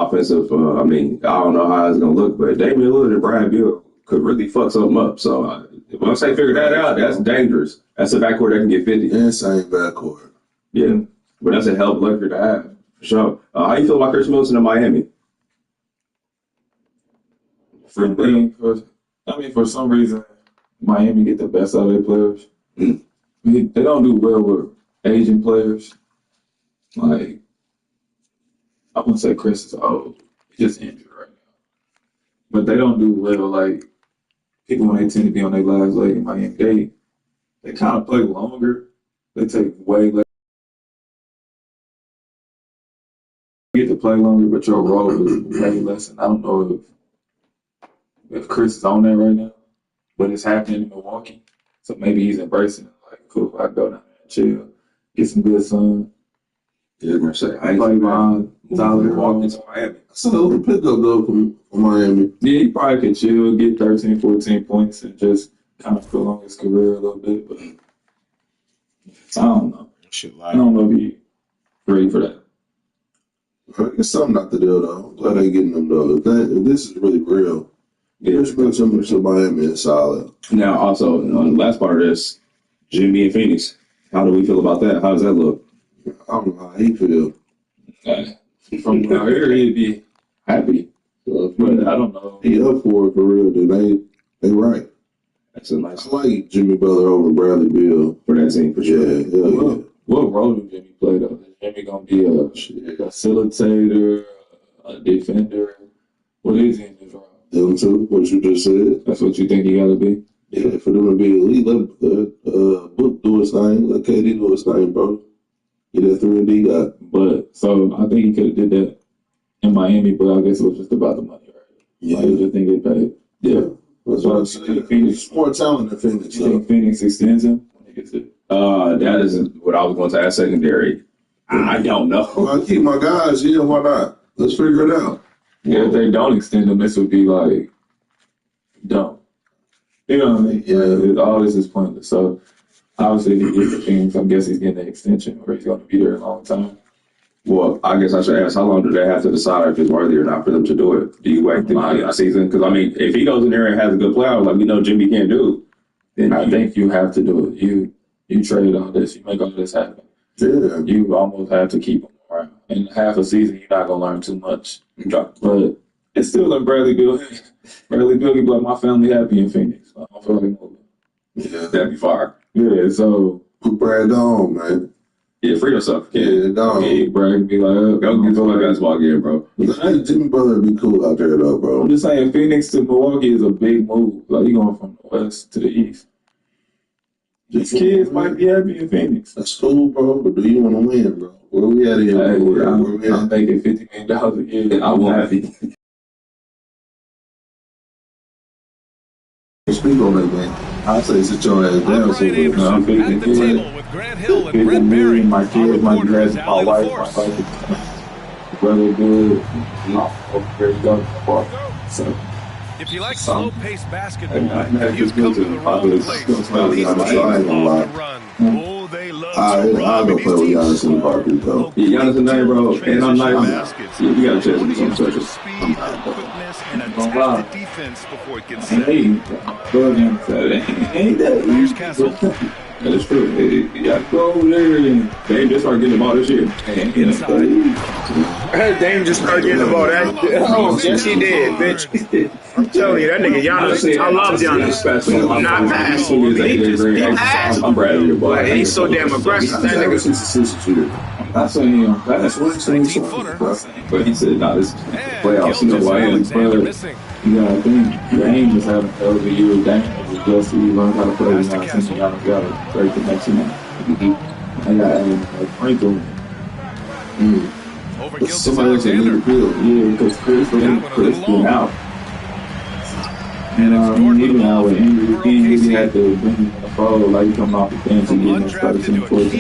offensive. I mean, I don't know how it's gonna look, but Damian Lillard and Brad Beal could really fuck something up. So once they figure that out, that's dangerous. That's a backcourt that can get 50. Insane backcourt. Yeah, but that's a hell of a luxury to have for sure. How you feel about Chris Middleton in Miami? For some reason, Miami get the best out of their players. They don't do well with Asian players. Like, I wouldn't say Chris is old. He's just injured right now. But they don't do well, like, people when they tend to be on their last leg in Miami, they kind of play longer. They take way less. You get to play longer, but your role is way less. And I don't know if Chris is on that right now, but it's happening in Milwaukee. So maybe he's embracing it. Like, cool, I can go down there and chill, get some good sun. Yeah, I'm gonna say I play behind solid walking to Miami. That's a hell of a pickup though from Miami. Yeah, he probably could chill, get 13, 14 points, and just kind of prolong his career a little bit. But I don't know. I don't know if he's ready for that. It's something not to do though. I'm glad they getting them though. If this is really real, Chris Middleton to Miami is solid. Now, also, on the last part of this, Jimmy and Phoenix. How do we feel about that? How does that look? I don't know how he feel. From out here, he'd be happy. But I don't know. He up for it for real, then they right. That's a nice. I like Jimmy Butler over Bradley Beal for that team for sure. Yeah. What role does Jimmy play though? Is Jimmy gonna be a facilitator, a defender? What is he in this role? Them two, what you just said. That's what you think he gotta be? Yeah, for them to be elite, let Book do his thing, let KD do his thing, bro. Get that 3-and-D guy. But so I think he could have did that in Miami, but I guess it was just about the money, right? Yeah, I just think they paid. Yeah, that's what I'm saying. Phoenix more talent than Phoenix. You think Phoenix extends him when he gets it? That is what I was going to ask secondary. I don't know. I keep my guys. Yeah, why not? Let's figure it out. Yeah, if they don't extend him, this would be like dumb. You know what I mean? Yeah. All this is pointless. So obviously, if he gets the Phoenix, I guess he's getting an extension, or he's going to be there a long time. Well, I guess I should ask, how long do they have to decide if it's worthy or not for them to do it? Do you wait the end of the season? Because, I mean, if he goes in there and has a good player, like we know Jimmy can't do, then I think you have to do it. You trade all this. You make all this happen. Yeah. You almost have to keep him around. In half a season, you're not going to learn too much. But it's still like Bradley Beal. Bradley Beal can be like, my family happy in Phoenix. I don't feel like moving. Yeah. That'd be fire. Yeah, so. Put Brad on, man. Yeah, free yourself. Yeah, dog. Yeah, Brad can be like, go get to a basketball game, bro. I think Jimmy Butler would be cool out there, though, bro. I'm just saying, Phoenix to Milwaukee is a big move. Like, you're going from the west to the east. These kids might be happy in Phoenix. That's cool, bro, but do you want to win, bro? Where we at here? I'm making $50 million a year. I'm happy. Speak on that, man. I say sit your ass down. I'm 50 at the table with Grant Hill and Brett Berry. My kids might be asking my wife, brother good. So. If you like slow-paced basketball, you've come to the wrong place. Oh, they love to run. I'll go play with Giannis in the Parker, though. Yeah, Giannis and Nate, bro. And I'm nice. Yeah, you got a chance to do something special. Speed, quickness, and attach the defense before it gets set. Ain't that Here's Castle. That's true. Yeah, go over there and they just start getting the ball this year. Dame just started getting the ball. Oh, yes, he did, bitch. I'm telling you, that nigga Giannis. I love Giannis. I'm not fast. He fast. I'm proud of you, boy. But he's so damn aggressive. That nigga. I say him. That's what 19-footer. But he said, "No, this playoffs. You know why?" You gotta think, Dame is having over the year. Dame is just he learned how to play. I think Giannis got a great connection. I got Frankel. Somebody else in the field. Yeah, because Chris been out. And even now with Andrew, he really had to bring him in the fold, like coming off the bench and getting his 13 points.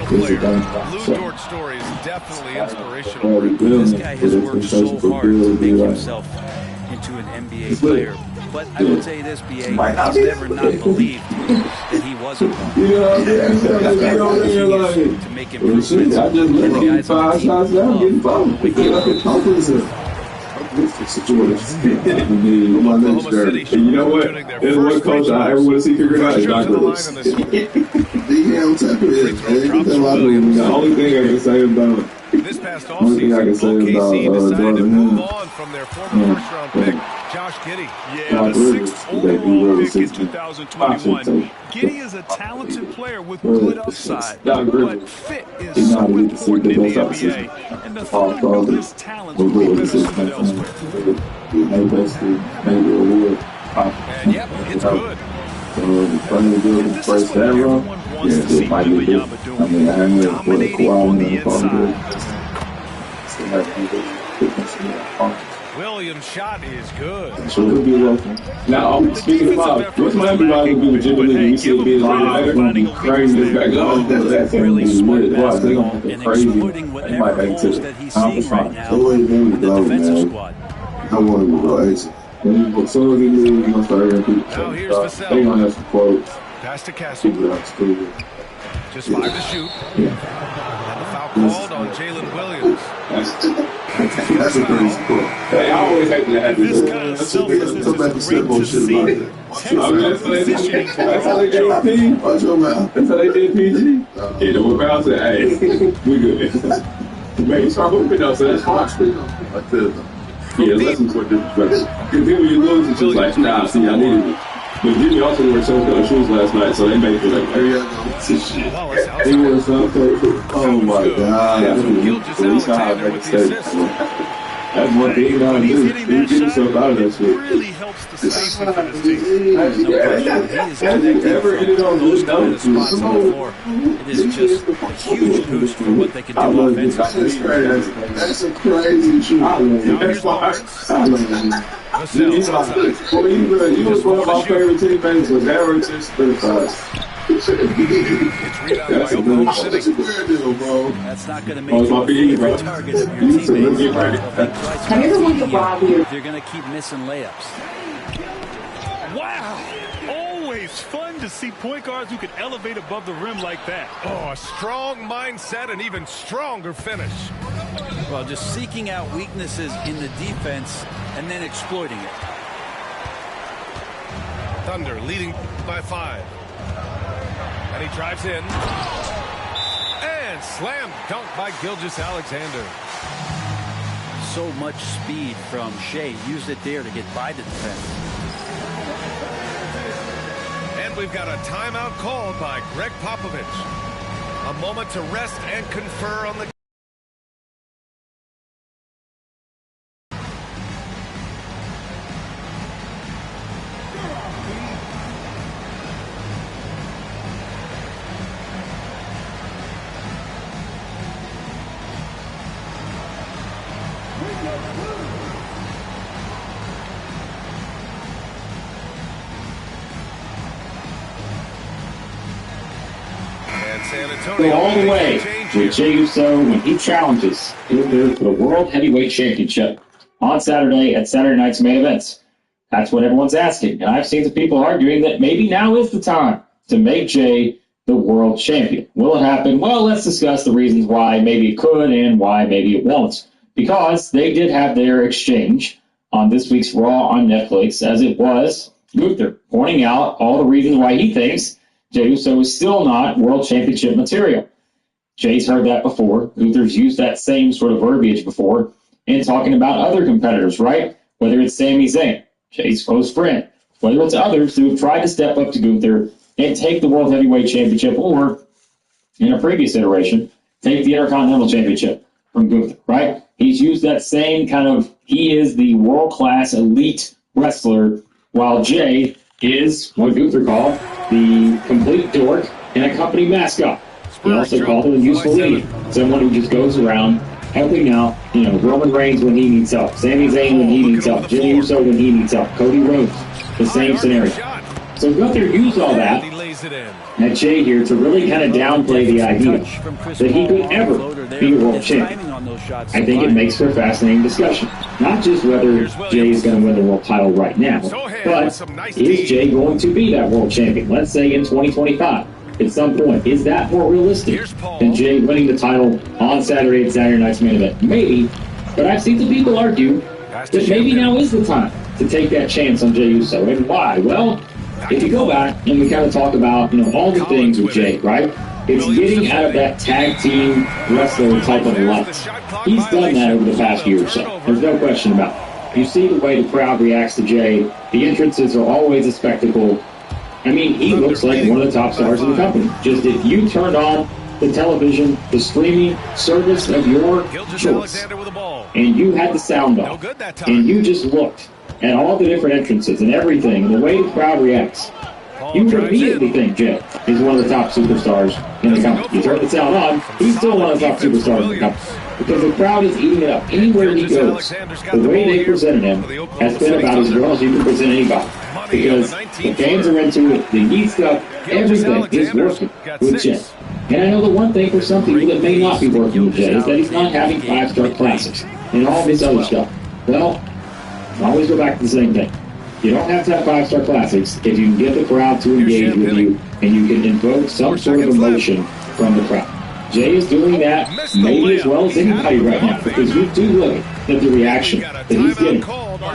Lou Dort's story is definitely inspirational. This guy has worked so hard to make himself into an NBA player. But I will tell you this, BA, he's Might not be. never not believed that he was a one. You know what I'm saying? So just be over there like, To make well, shit, improvements. I just let you Guys on 5 the team shots down, getting love 4. waking up. What's the situation? Oklahoma City And you know what? shooting their There's first one coach I ever want to see figured out is trip Doc to the line Rivers. on this one. Damn, tap it is, man. Get that locker room The down. only thing I can say about This past Only thing I can offseason, say OKC about, decided to Jordan move Hill. on from their former first-round pick, Josh Giddey. Yeah, Doc the Rivers, 6th that he overall really pick in 16. 2021. Giddy is a talented player with good upside, Doc but Rivers. fit He is know how so to get the important in the best out of the NBA. And the All Thunder built stars. his talent But will be really, better this is suited elsewhere. maybe basically, maybe a wood. And yep, it's good. So, finally good in the This first is what half run. everyone wants to Yeah, see it might be good. Wembanyama I doing. mean, I ain't really put a Dominating Kawhi on in the the phone. inside. Still have to be good. Williams' shot is good. So it could be local. now. Speaking about what's Miami about to do legitimately, we see it being a little better. Gonna be crazy this back up. That's gonna Really be smart lit. Watch, they gonna basketball have and to crazy. exploiting They whatever might make holes to that he's the seeing right now So where you want in to the go, defensive man? squad. I want him to go ace. As soon as he leaves, he's gonna start hearing people Now say here's stuff. Vassell. They gonna have some quotes. Pass to Castle. People out school. Just 5 to shoot. Yeah. And the foul called on Jalen Williams. That's a crazy quote. Hey, I always hate that happen. This kind of selflessness Come back and is step great on to shit see. about that. I'm just saying, that's how they did P. Watch your mouth. That's how they did PG. Yeah, the whip out said, hey, we good. Maybe start hooping though, so that's fine. Like that. Yeah, lessons for disrespect. Because then when you lose, it's just like, nah, see, I needed it. But Jimmy also wore some shoes last night, so they made it like, There you go. Wallace He outside. was something. Oh my God. Gilgeous Alexander with the assist. That's one thing you gotta When he's do. hitting You that get yourself shot, out of that it shit. really helps the spacing for this team. Has he ever ended on Those good kind of notes? spots on the floor. It is just a huge boost for what they can I do love this. offensively. That's a crazy shoot. I love it. that's why. I love it. Vassell outside. Well, you was one of my favorite teammates was ever just 35. It's rebounded by Oklahoma That's City. a weird deal, bro. That's not going to Oh, make it's you my a PE, bro. favorite target of your You need to teammates. get ready. But they try Have you ever wondered to why we They're going to keep missing layups. Wow. Always fun to see point guards who can elevate above the rim like that. Oh, a strong mindset and even stronger finish. Well, just seeking out weaknesses in the defense and then exploiting it. Thunder leading by 5. And he drives in. And slam dunk by Gilgeous Alexander. So much speed from Shea. Used it there to get by the defense. And we've got a timeout called by Greg Popovich. A moment to rest and confer on the and San Antonio. Go all the way Change with here. Jey Uso when he challenges Gunther for the World Heavyweight Championship on Saturday at Saturday night's main events. That's what everyone's asking. And I've seen some people arguing that maybe now is the time to make Jey the world champion. Will it happen? Well, let's discuss the reasons why maybe it could and why maybe it won't. Because they did have their exchange on this week's Raw on Netflix, as it was Gunther pointing out all the reasons why he thinks Jey Uso is still not world championship material. Jay's heard that before. Gunther's used that same sort of verbiage before in talking about other competitors, right? Whether it's Sami Zayn, Jay's close friend, whether it's others who have tried to step up to Gunther and take the World Heavyweight Championship, or in a previous iteration, take the Intercontinental Championship from Gunther, right? He's used that same kind of, he is the world-class elite wrestler, while Jay is what Gunther called the complete dork and a company mascot. He also called him a useful idiot, someone who just goes around helping out, Roman Reigns when he needs help, Sami Zayn when he needs help, Jey Uso when he needs help, Cody Rhodes, the same scenario. So Gunther used all that at Jay here to really kind of downplay the idea that he could ever be a world champion. I think it makes for a fascinating discussion. Not just whether Jay is going to win the world title right now, But is Jay going to be that world champion? Let's say in 2025. At some point, is that more realistic than Jay winning the title on Saturday at Saturday Night's Main Event? Maybe, but I've seen some people argue that maybe now is the time to take that chance on Jey Uso. And why? Well, if you go back and we kind of talk about all the things with Jay, right? It's getting out of that tag team wrestler type of life. He's done that over the past year or so. There's no question about it. You see the way the crowd reacts to Jay. The entrances are always a spectacle. I mean, he looks like one of the top stars in the company. Just if you turned on the television, the streaming service of your choice, and you had the sound off, and you just looked at all the different entrances and everything, and the way the crowd reacts, you would immediately think Jay is one of the top superstars in the company. You turn the sound on, he's still one of the top superstars in the company. Because the crowd is eating it up. Anywhere he goes, the way they presented him has been about as well as you can present anybody. Because the fans are into it, the heat stuff, everything is working with Jay. And I know the one thing for some people that may not be working with Jay is that he's not having 5-star classics and all this other stuff. Well, I always go back to the same thing. You don't have to have 5-star classics if you can get the crowd to engage with you and you can invoke some sort of emotion from the crowd. Jay is doing that maybe as well as anybody right now, because you do look at the reaction that he's getting.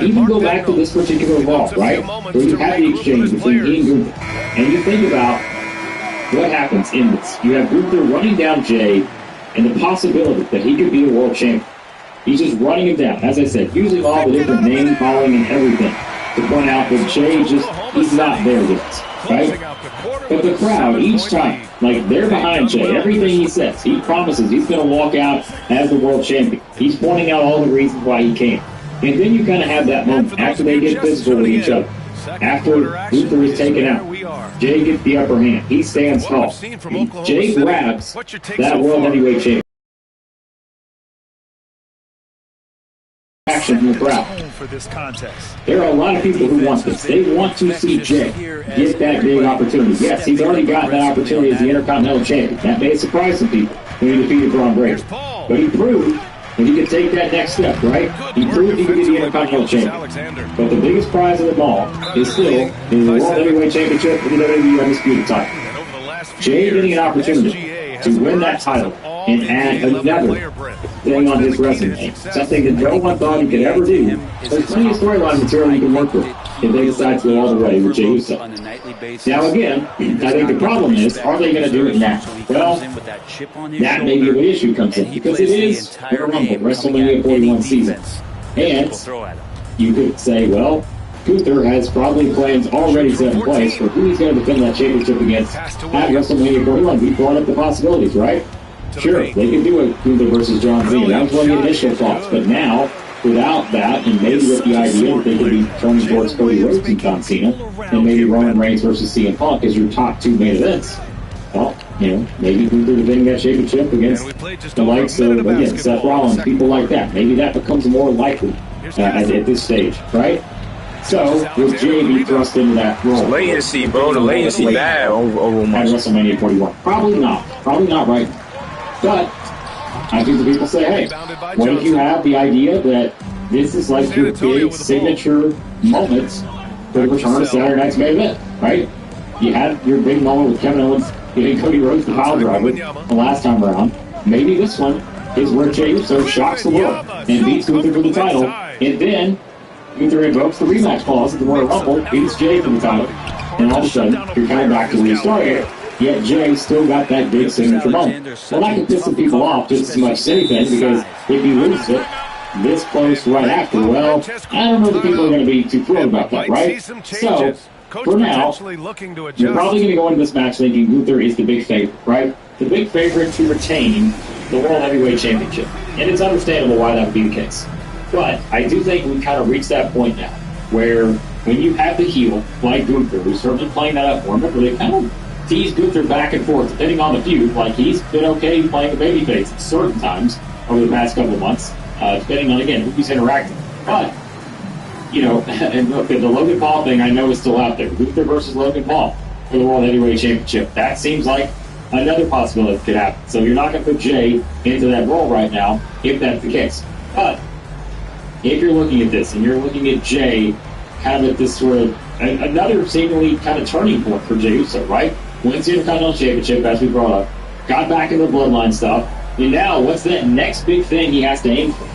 Even go back to this particular Raw, right, where you have the exchange between he and Gunther, and you think about what happens in this. You have Gunther running down Jay and the possibility that he could be a world champion. He's just running him down, as I said, using all the different name calling and everything to point out that Jay he's not there yet, right? But the crowd, each time, like, they're behind Jay. Everything he says, he promises he's going to walk out as the world champion. He's pointing out all the reasons why he came. And then you kind of have that moment after they get physical with each other. After Gunther is taken out, Jay gets the upper hand. He stands tall. Jay grabs that World Heavyweight Championship. Action from the crowd. There are a lot of people who want this. They want to see Jay get that big opportunity. Yes, he's already gotten that opportunity as the Intercontinental Champion. That may surprise some people when he defeated Braun Breaker. But he proved that he could take that next step, right? He proved he could be the Intercontinental Champion. But the biggest prize of them all is still the World Heavyweight Championship for the WWE Undisputed title. Jay getting an opportunity to win that title and add another thing on his resume, something that no one thought he could ever do. There's plenty of storyline material you can work with if they decide to go all the way with Jey Uso. Now again, I think the problem is, are they going to do it now? Well, that may be where the issue comes in, because it is Royal Rumble, WrestleMania 41 season. And you could say, well, Gunther has probably plans already set in place for who he's going to defend that championship against at WrestleMania 41. We brought up the possibilities, right? Sure, they could do it, Gunther versus John Cena. That was one of the initial thoughts. But now, without that, and maybe with the idea that they could be turning towards Cody Rhodes and John Cena, and maybe Roman Reigns versus CM Punk as your top two main events, well, maybe Gunther defending that championship against the likes of, again, Seth Rollins, people like that. Maybe that becomes more likely at this stage, right? So, with Jay be thrust into that role. Latency, bro. The latency bad over at WrestleMania 41. Probably not. Probably not right now. But I think the people say, hey, what if you have the idea that this is like your big signature moments for the return of Saturday Night's Main Event, right? You had your big moment with Kevin Owens getting Cody Rhodes the pile driver the last time around. Maybe this one is where Jey Uso shocks the world and beats Gunther for the title, and then Gunther invokes the rematch clause at the Royal Rumble, beats Jay for the title, and all of a sudden you're coming back to where you started. Yet Jay still got that big signature moment. Well, that can piss some people off just as much as anything, because if he loses it this close right after, well, I don't know that people are going to be too thrilled about that, right? So, for now, you're probably going to go into this match thinking Gunther is the big favorite, right? The big favorite to retain the World Heavyweight Championship. And it's understandable why that would be the case. But I do think we've kind of reached that point now, where when you have the heel, like Gunther, who's certainly playing that up for him, remember, they kind of tease Gunther back and forth, depending on the feud. Like, he's been okay playing the babyface at certain times over the past couple of months, depending on, again, who he's interacting. But, and look, the Logan Paul thing I know is still out there. Gunther versus Logan Paul for the World Heavyweight Championship. That seems like another possibility that could happen. So you're not going to put Jay into that role right now, if that's the case. But if you're looking at this, and you're looking at Jay have it this sort of another seemingly kind of turning point for Jey Uso, right? Wins the Intercontinental Championship, as we brought up, got back into the Bloodline stuff, and now what's that next big thing he has to aim for?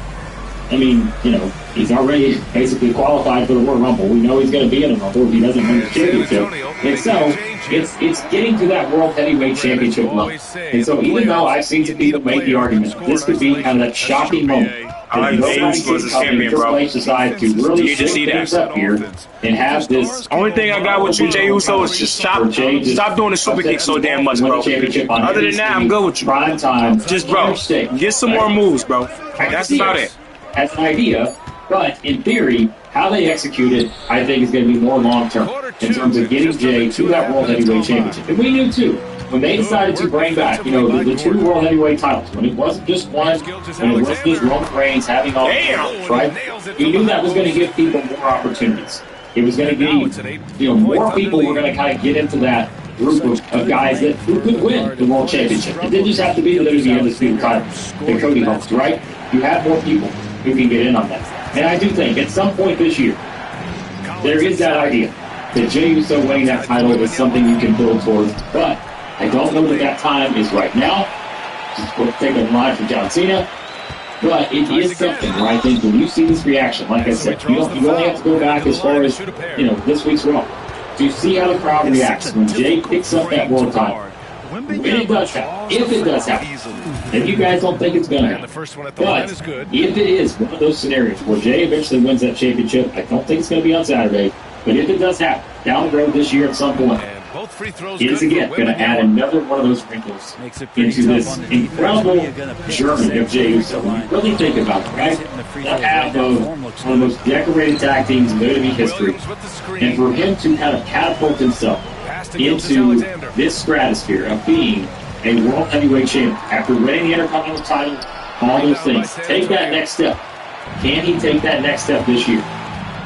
I mean, he's already basically qualified for the Royal Rumble. We know he's going to be in the Rumble if he doesn't win the championship. And so, it's getting to that World Heavyweight Championship level. And so, even though I've seen some people make the argument, this could be kind of that shocking moment. I like Jey Uso as a champion, bro. Decide to really shake things up here and have this. Only thing I got with you, Jey Uso, is just stop doing the super kick so damn much, bro. Other than that, I'm good with you. Prime time. Just, bro, get some more moves, bro. That's about it. As an idea, but in theory, how they execute it, I think, is going to be more long-term in terms of getting Jey to that World Heavyweight Championship. And we knew, too, when they decided to bring back, the two World Heavyweight titles, when it wasn't just one, when it wasn't just Roman Reigns having all the titles, right? He knew that was going to give people more opportunities. It was going to be, more people were going to kind of get into that group of guys who could win the World Championship. It didn't just have to be the WWE Undisputed title that Cody holds, right? You have more people who can get in on that. And I do think at some point this year, there is that idea that Jey Uso winning that title is something you can build towards, but I don't know that time is right now. Just take a line from John Cena. But it is something where I think when you see this reaction, like I said, you only have to go back as far as, this week's Raw. To see how the crowd reacts when Jey picks up that world title. When it does happen, if it does happen, and you guys don't think it's going to happen, but if it is one of those scenarios where Jey eventually wins that championship, I don't think it's going to be on Saturday, but if it does happen, down the road this year at some point, it is again going to add another one of those wrinkles into this incredible journey of Jey Uso. When you really think about it, right? That half of one of the most decorated tag teams in WWE history, and for him to kind of catapult himself into this stratosphere of being a World Heavyweight Champion after winning the Intercontinental title, all those things. Take that next step. Can he take that next step this year?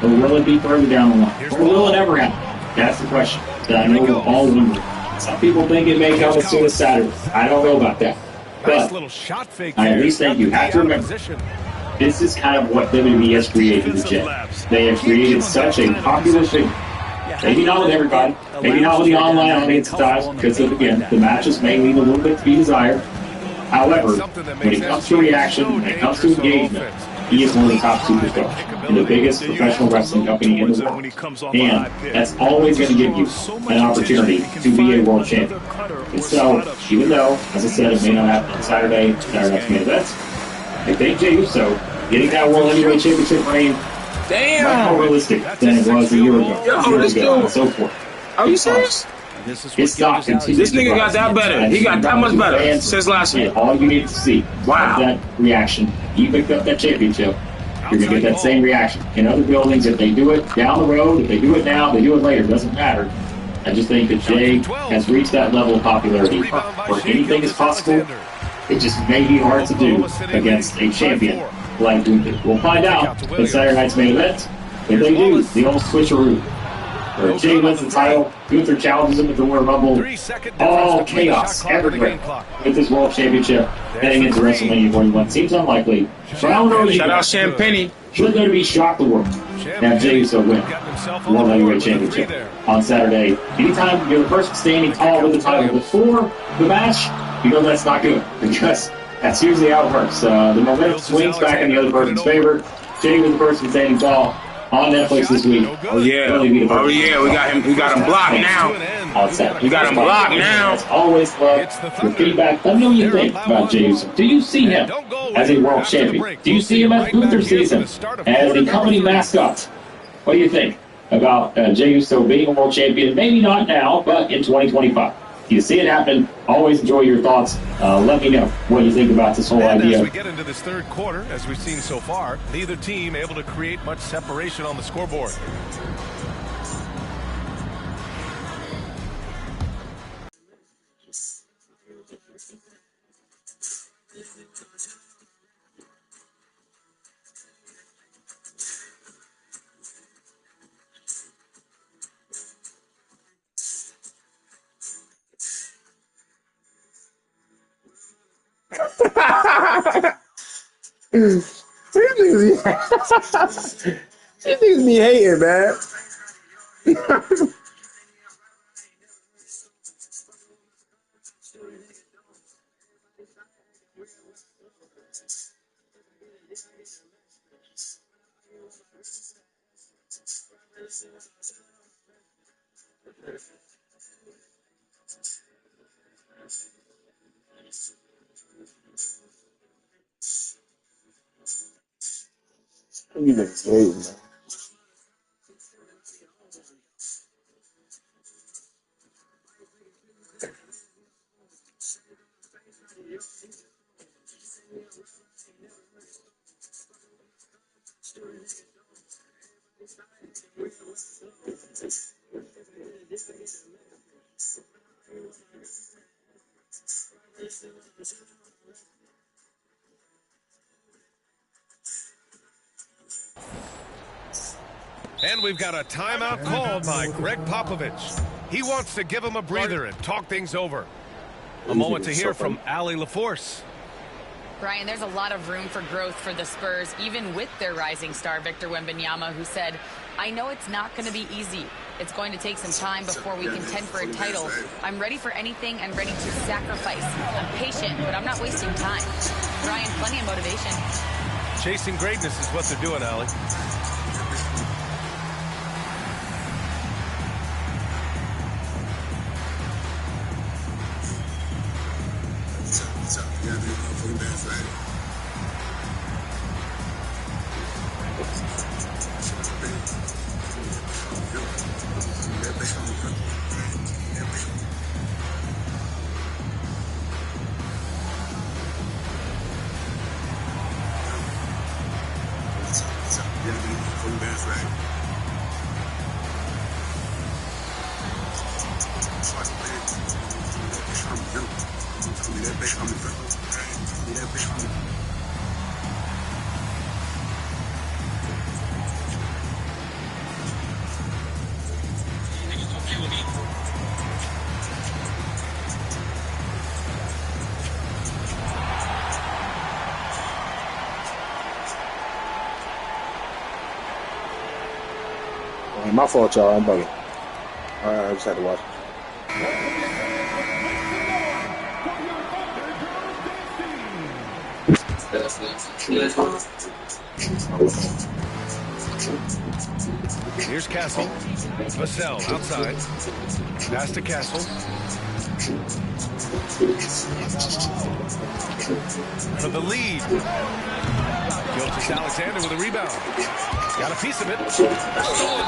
Or will it be further down the line? Or will it ever happen? That's the question that I know we're all wondering. Some people think it may come as soon as Saturday. I don't know about that. But I at least think you have to remember, this is kind of what WWE has created with Jey. They have created such a popular figure. Maybe not with everybody. Maybe not with the online audience styles, because, again, the matches may leave a little bit to be desired. However, when it comes to reaction, when it comes to engagement, he is one of the top superstars in the biggest professional wrestling company in the world. And that's always going to give you an opportunity to be a world champion. And so, even though, as I said, it may not happen on Saturday night's main event, I think Jey Uso getting that World Heavyweight Championship reign much more realistic than it was a year ago, and so forth. Are you serious? His stock continues. This nigga got that better. He got that much better since last year. All you need to see, wow, that reaction. He picked up that championship. You're gonna get that same reaction in other buildings. If they do it down the road, if they do it now, they do it later. Doesn't matter. I just think that Jey has reached that level of popularity where anything is possible. It just may be hard to do against a champion like Gunther. We'll find out in Saturday night's main event. If they do, the old switcheroo, where Jey wins the title, Gunther challenges him at the Royal Rumble. All chaos everywhere with this World Championship heading into WrestleMania 41. Seems unlikely. So I don't know. Shout out Champagne. Should there be shock the world have Jey Uso win the World Heavyweight Championship on Saturday? Anytime you're the person standing tall with the title before the match, you know that's not good, because that's usually how it works. The momentum swings back in the other person's favor. Jey was the person standing tall on Netflix this week. Oh yeah, we got him. We got him blocked now. We got him blocked now. As always, love your feedback. Let me know what you think about Jey Uso. Do you see him as a world champion? Do you see him as Gunther sees him as a company mascot? What do you think about Jey Uso being a world champion? Maybe not now, but in 2025. If you see it happen, always enjoy your thoughts. Let me know what you think about this whole idea. As we get into this third quarter, as we've seen so far, neither team able to create much separation on the scoreboard. These niggas be hating, man. You niggas hating, man. And we've got a timeout called by Greg Popovich. He wants to give him a breather and talk things over. A moment to hear from Allie LaForce. Brian, there's a lot of room for growth for the Spurs, even with their rising star, Victor Wembanyama, who said, I know it's not going to be easy. It's going to take some time before we contend for a title. I'm ready for anything and ready to sacrifice. I'm patient, but I'm not wasting time. Brian, plenty of motivation. Chasing greatness is what they're doing, Allie. My fault, y'all. I'm bugging. I just had to watch. Here's Castle. Vassell outside. Pass to Castle. For the lead. Gilgeous-Alexander with a rebound. Got a piece of it.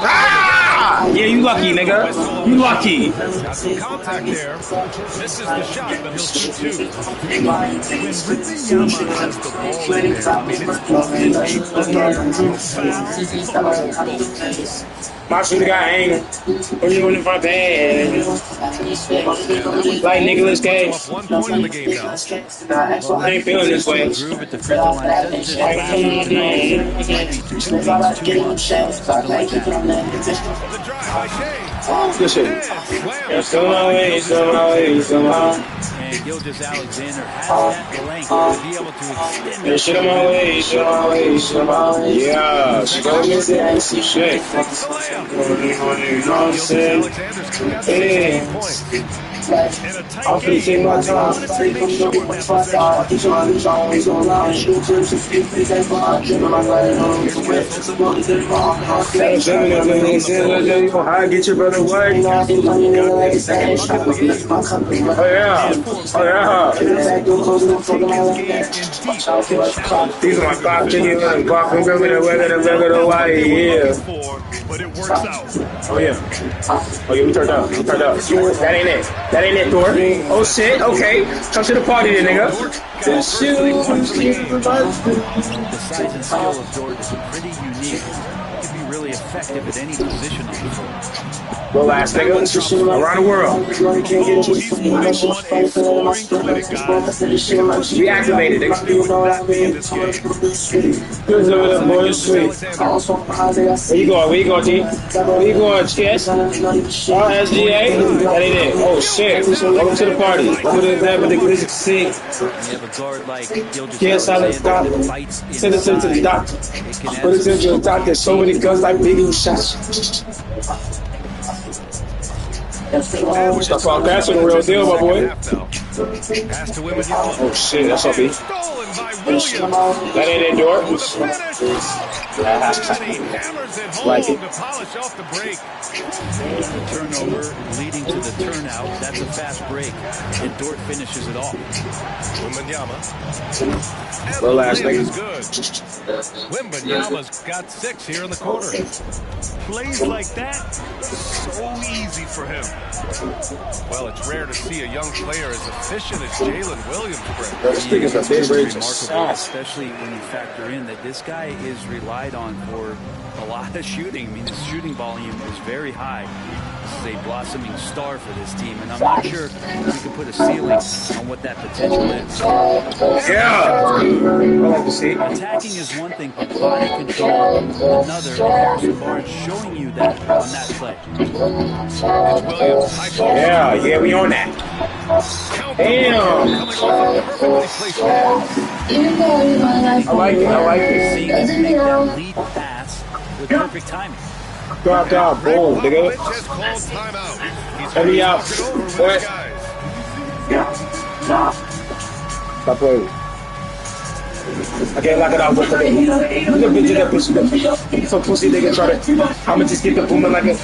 Ah! Yeah, you lucky, nigga. You lucky. Got some contact there. Misses the shot, but he'll shoot two. When Wembanyama has the ball in there, I mean, it's my shooter got angle. When you in front bad. Like Nicolas Cage. 1 point in the game now. I ain't feeling this way. Groove at the free throw line. Doesn't just allow you to do The drive by Shea. Good shit. Slam. Somehow. And Gilgeous-Alexander has that length to be able to extend it. Shit on my way. Yeah, she goes with it. Shit. Gilgeous-Alexander's got 16 points. And a tight I'm finna take my time. How get your brother away? Oh yeah. These are my 5 chickens and guac and regular white. Yeah. But it works out. Oh yeah, we turned up. That ain't it, Thor. Oh shit, okay. Come to the party then, nigga. The size and skill of Dort is pretty unique. He can be really effective at any position on the floor. Well, last nigga, around the world. We activated, nigga. Where you going, T? Where you going, Chess? SGA? That ain't it. Oh, shit. Welcome to the party. Welcome to the music scene. You have a guard like Yes, I Gilgeous-Alexander like that fights send it to the inside. doctor. It can Put it add to the doctor. So many these guns like big shots. That's all passing the real deal, my boy. Pass to Wemby. Oh shit, that's all B. Stolen by Williams. That ain't indoor. And he hammers it home Like it. to polish off the break. The turnover leading to the turnout. That's a fast break. And Dort finishes it off. Wembanyama. Relax, And the layup nigga. is good. Wembanyama's got 6 here in the quarter. Plays like that, so easy for him. Well, it's rare to see a young player as efficient as Jalen Williams. This thing is a big range of Remarkable, shots. especially when you factor in that this guy is relied on for a lot of shooting. I mean, his shooting volume is very high. This is a blossoming star for this team, and I'm not sure if we can put a ceiling on what that potential is. Yeah. I like to see. Attacking is one thing, but body control another. And Harrison Barnes showing you that on that play. It's Williams. High post. Yeah, we on that. Damn. Coming off a perfectly placed pass. I like it. Seeing him make that lead pass with perfect timing. Drop down, boom, nigga. Popovich has called timeout. He's Let me out. talking over with What? his guys. Stop playing. I can't lock it out with the bitch that pussy. So pussy nigga try to. I'ma just get the booming like a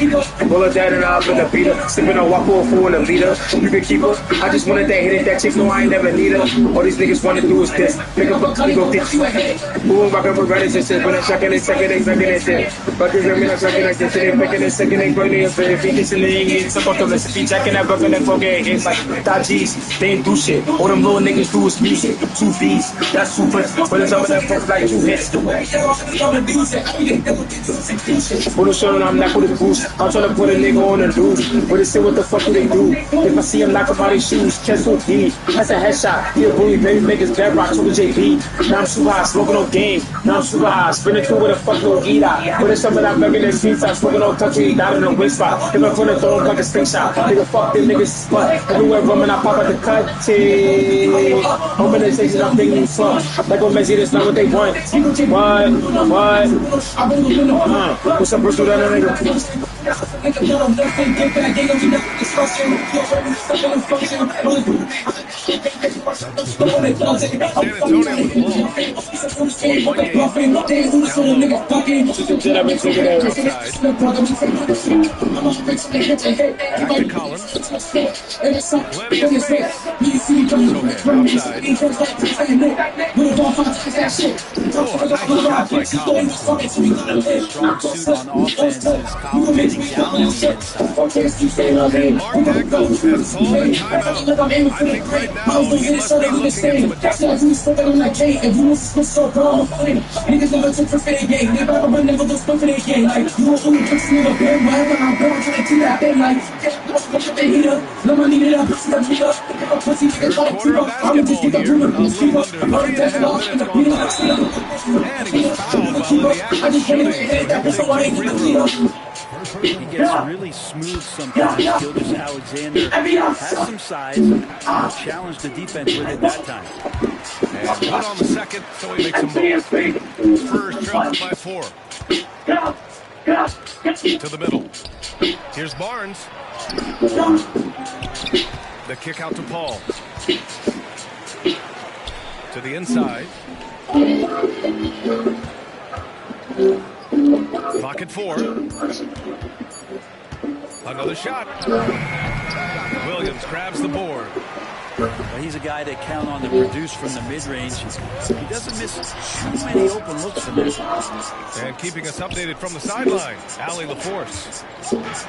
bullet that and I'm in the beater. Sipping on waffle fool in a liter. You can keep her. I just wanted that hit it. That chick no I ain't never need her. All these niggas wanna do is this. Pick up a cut, go get you ahead. Boom, rock up a ready to shit. When I'm sucking it, sucking it, sucking it, shit. But you hear me, I'm sucking like this shit. Picking it, sucking it, burning it. If he listening, it's about to listen. Be jacking that buck and then forget. It's like Dodgies. They ain't do shit. All them little niggas do is music. 2 B's. That's super. But it's over that fuck like 2 hits. Put a shirt on, I'm not with a boost. I'm trying to put a nigga on a loose. But it's say what the fuck do they do? If I see him knock him out his shoes, chest so deep. That's a headshot. He a bully, baby, make his bedrock to the JB. Now I'm super high, smoking on game. Now I'm super high, spinning through with a fuck no eat out. But it's something I'm making their seats out, smoking on country, down in the waist spot. If I'm gonna throw him like a straight shot, nigga fuck them niggas spot. Everywhere running, I pop out the cut. Open the station, I'm thinking you fuck. Like on Messi, that's not what they want. What? What's up, Bristol? That nigga. Strong suit on offense is Collins getting down on the inside. Mark Dackle has called a timeout. I think right now he must be looking at some adjustments. And he's fouled while in the act of shooting. He gets really smooth sometimes. Gilgeous Alexander has some size. Challenged the defense with it that time. And good on the second, so he makes them both. Spurs trail by 4. To the middle. Here's Barnes. The kick out to Paul. To the inside. Clock at 4. Another shot. Williams grabs the board. Well, he's a guy that count on to produce from the mid-range. He doesn't miss too many open looks from there. And keeping us updated from the sideline, Allie LaForce.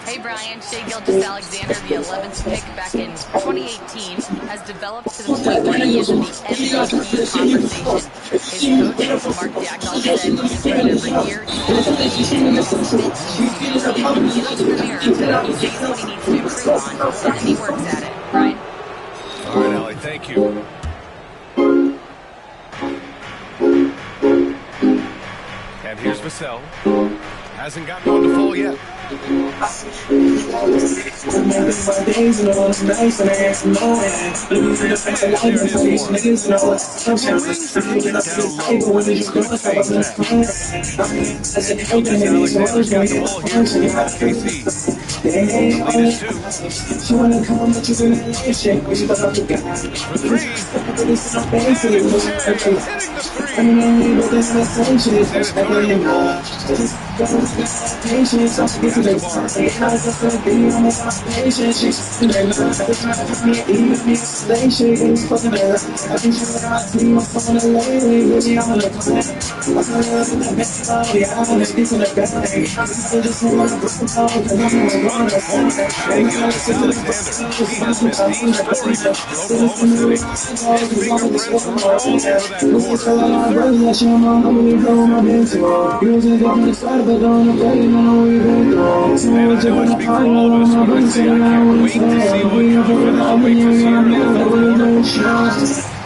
Hey, Brian. Shea Gilgeous-Alexander, the 11th pick back in 2018, has developed to the point where he is in the MVP conversation. His coach, Mark Dackle, said he's ready every year. He looks in the mirror, he sees what he needs to improve on, and he works at it. Brian? All right, Allie, thank you. And here's Vassell. Hasn't gotten one to fall yet. Alexander's got the ball here for KC. The lead is 2. For 3. Hitting the 3.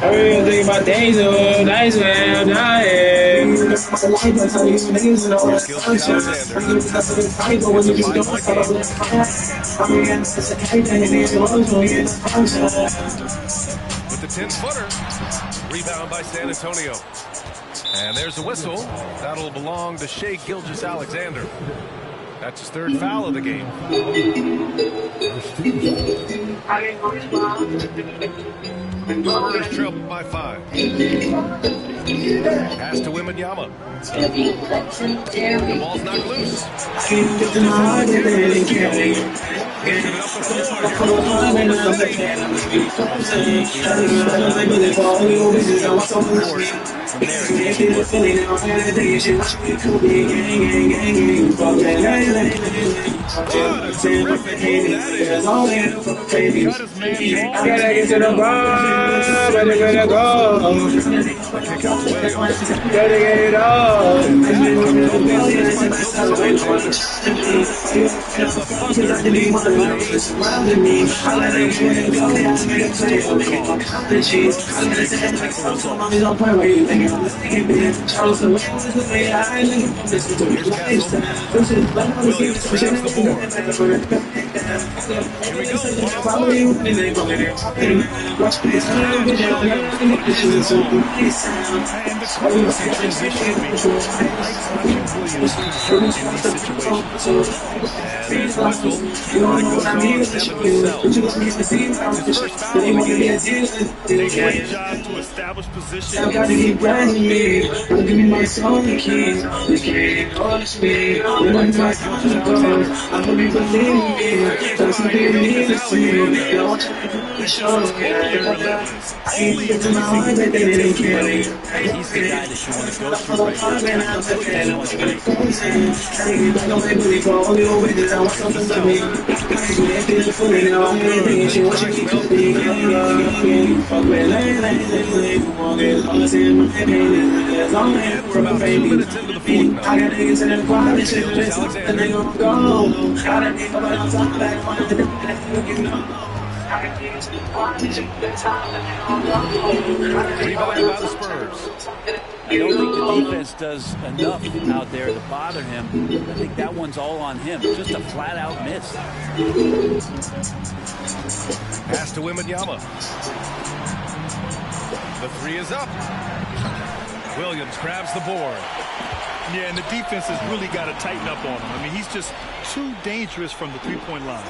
Everything my days are nice, man. I'm dying. With the 10-footer. Rebound by San Antonio. And there's a whistle. That'll belong to Shai Gilgeous-Alexander. That's his 3rd foul of the game. Spurs trail by 5. Pass to Wembanyama. The ball's not loose. Great job to establish position. I've got to keep grinding me. I'll give me my song, the keys. You can't touch me. When I'm not going to go, I hope you believe me. That's what you need to see. I want you to show me. I ain't getting my heart that they didn't care. He's the guy that you want to go to right now. We're about 2 minutes into the 4th now. Rebound by the Spurs. I don't think the defense does enough out there to bother him. I think that one's all on him. Just a flat-out miss. Pass to Wembanyama. The 3 is up. Williams grabs the board. Yeah, and the defense has really got to tighten up on him. I mean, he's just too dangerous from the three-point line.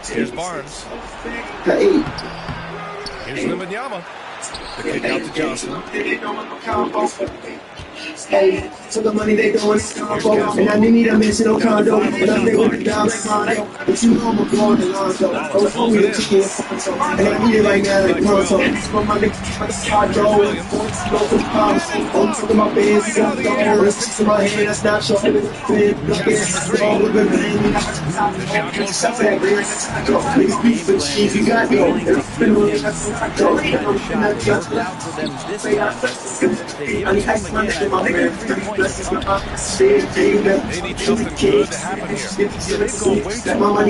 Here's Barnes. Hey. Here's Wembanyama. The kick out to Johnson. Hey, so the money they doing is combo, and I need a miss no condo, and I'm there with the down like Mondo, but you know I'm a blow the Lonzo, I was home with a chicken and I need it right now like Pronto, but my niggas like a side door, go for the pounds, I'm talking about bands, you got the door, it's in my hand, that's not short, it's like it's all with the name, niggas beef and cheese, you got me, I need ice my get 3 points at a time. They need something good to happen here. Yeah, they've gone way too long Barnes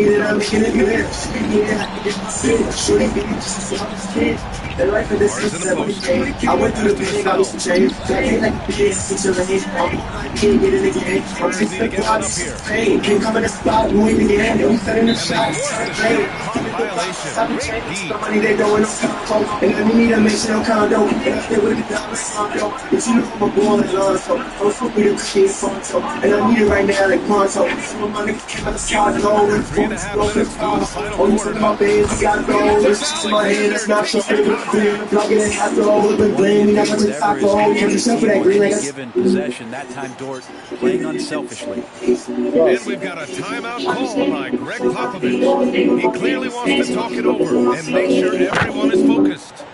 in the post. I went through the beginning, I was some change. I can't like the kids, teach them the can't get in the game. Spurs need to get one up here. Can't come in the spot, you ain't the game. Don't set in the shot. Forced the shot clock violation. Great D. Money they going on combo. And then we need to make sure no condo. And I stay with the dollars condo. But you know I'm a ball and Lonzo. I'm supposed to be the cookie and Fonto. And I need it right now like Pronto. Some of my niggas came out the sky low. 3.5 minutes to go in the final Oh, you quarter. talking about bands, we gotta go. This is my hand, that's not your favorite. Plug it in, have to over the blame. We not gonna top the hole. Can't yourself for that green like Given possession, that time Dort playing unselfishly. And we've got a timeout call by Greg Popovich. He clearly wants to talk it over and make sure everyone is focused.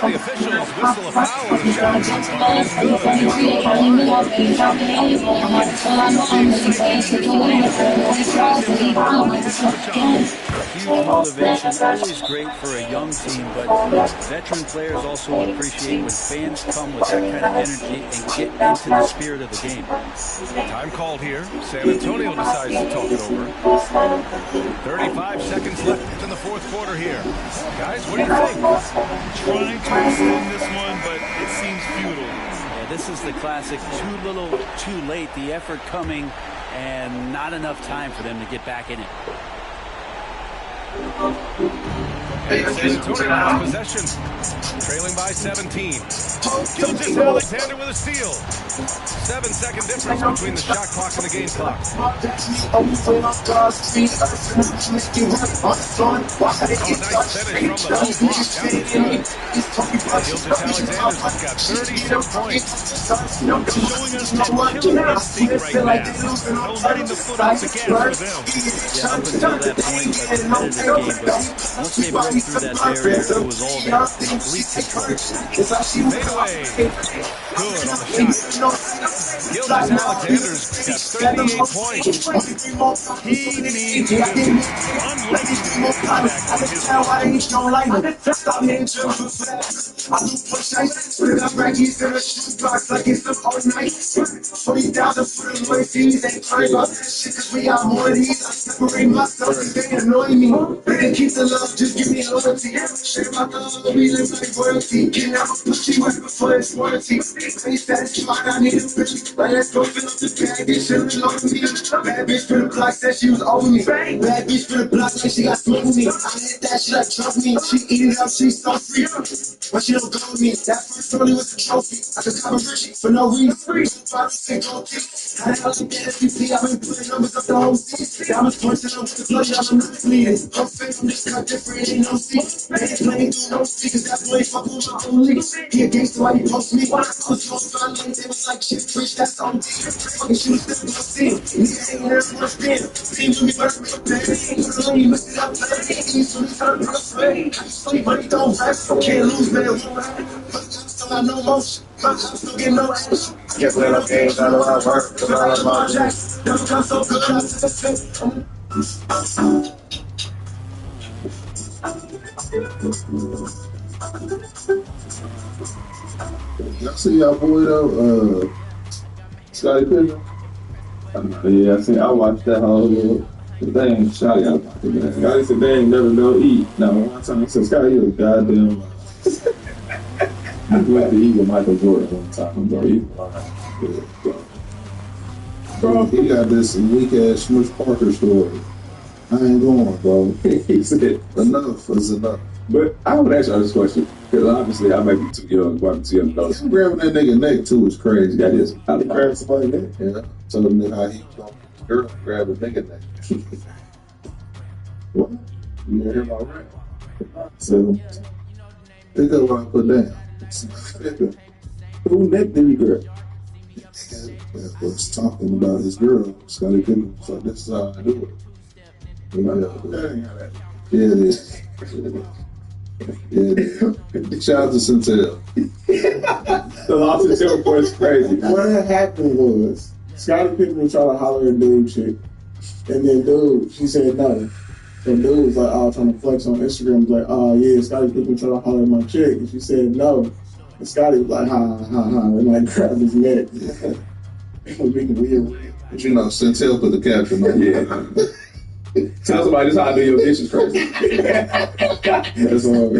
The officials whistle a foul on the shot clock. Huge motivation, always great for a young team, but veteran players also appreciate when fans come with that kind of energy and get into the spirit of the game. Time called here. San Antonio decides to talk it over. 35 seconds left in the fourth quarter here. Guys, what do you think? trying to extend this one, but it seems futile. Yeah, this is the classic too little, too late. The effort coming and not enough time for them to get back in it. And San Antonio has possession, trailing by 17. Gilgeous Alexander with a steal. 7-second difference between the shot clock and the game clock. Oh, nice finish from the hoop block. Gilgeous Alexander's got 36 points. Showing us that killing instinct right now. No letting the foot off the gas for them. Yeah, up until that point, a competitive game, but once they broke through that barrier, it was all there. Complete control. Made away. Good on the shot. Gilgeous Alexander's got 38 points. He needs unlimited contact on his we got more of these. I separate myself because they annoy me. They can keep the love, just give me loyalty. Share my love, we live like royalty. Can I push you right before it's warranty? Stay satisfied, I need a bitch. But let's go fill up the bag, bitch, shit belong to me. Bad bitch for the block, said she was over me. Bad bitch for the block, like she got smoke with me. I hit that shit like drunk me. She eat it up, she's so free. But she don't go with me. That first only was a trophy. I could cover Richie for no reason. How the hell you get SVP? I've been putting numbers up the whole season. Diamonds pointing up with the blood, y'all are not bleeding. I'm fake, I'm just cut different, ain't no seats. Man, playing through no speakers, that boy fuck with my own leaks. He a gangster, why he post me? I was supposed to find like they was like shit, preach, that's on me. Fucking shoot, still gonna see. Nigga ain't never much been. Team with me, but I'm real bad. Put on you, mix it up, man. He's really trying to break a friend. Sleep, money don't rest, can't lose, man. Can't play no games, I know I work, cause I love my jacks. Y'all see y'all boy though, Scottie Pippen? Yeah, I watched that whole thing. Scotty out. Scotty said they ain't never go eat. No, one time I said, Scotty, you a goddamn. I went to eat with Michael Jordan one time, bro. Bro, he got this weak ass Smush Parker story. I ain't going, bro. He said, enough is enough. But I would ask you this question, because obviously I might be too young, too young to know. Grabbing that nigga neck too is crazy. That is. He grabbed somebody's neck. Yeah. Told him how he was going to girl grab a nigga neck. What? You hear my rap? So, pick up what I put down. Who neck did you grab? That was talking about his girl, Scottie Pippen. So this is how I do it. Yeah, it is. Yeah, shout out to Centel. The loss of Centel was crazy. What had happened was Scottie Pippen was trying to holler at dude chick, and then dude, she said no. So dude was like, oh, trying to flex on Instagram, was like, oh yeah, Scottie Pippen trying to holler at my chick, and she said no. And Scottie was like, ha ha ha, and like grabbed his neck. It was being weird. But you know, Centel put the caption on. Yeah. Tell somebody this how I do your dishes crazy. That's all.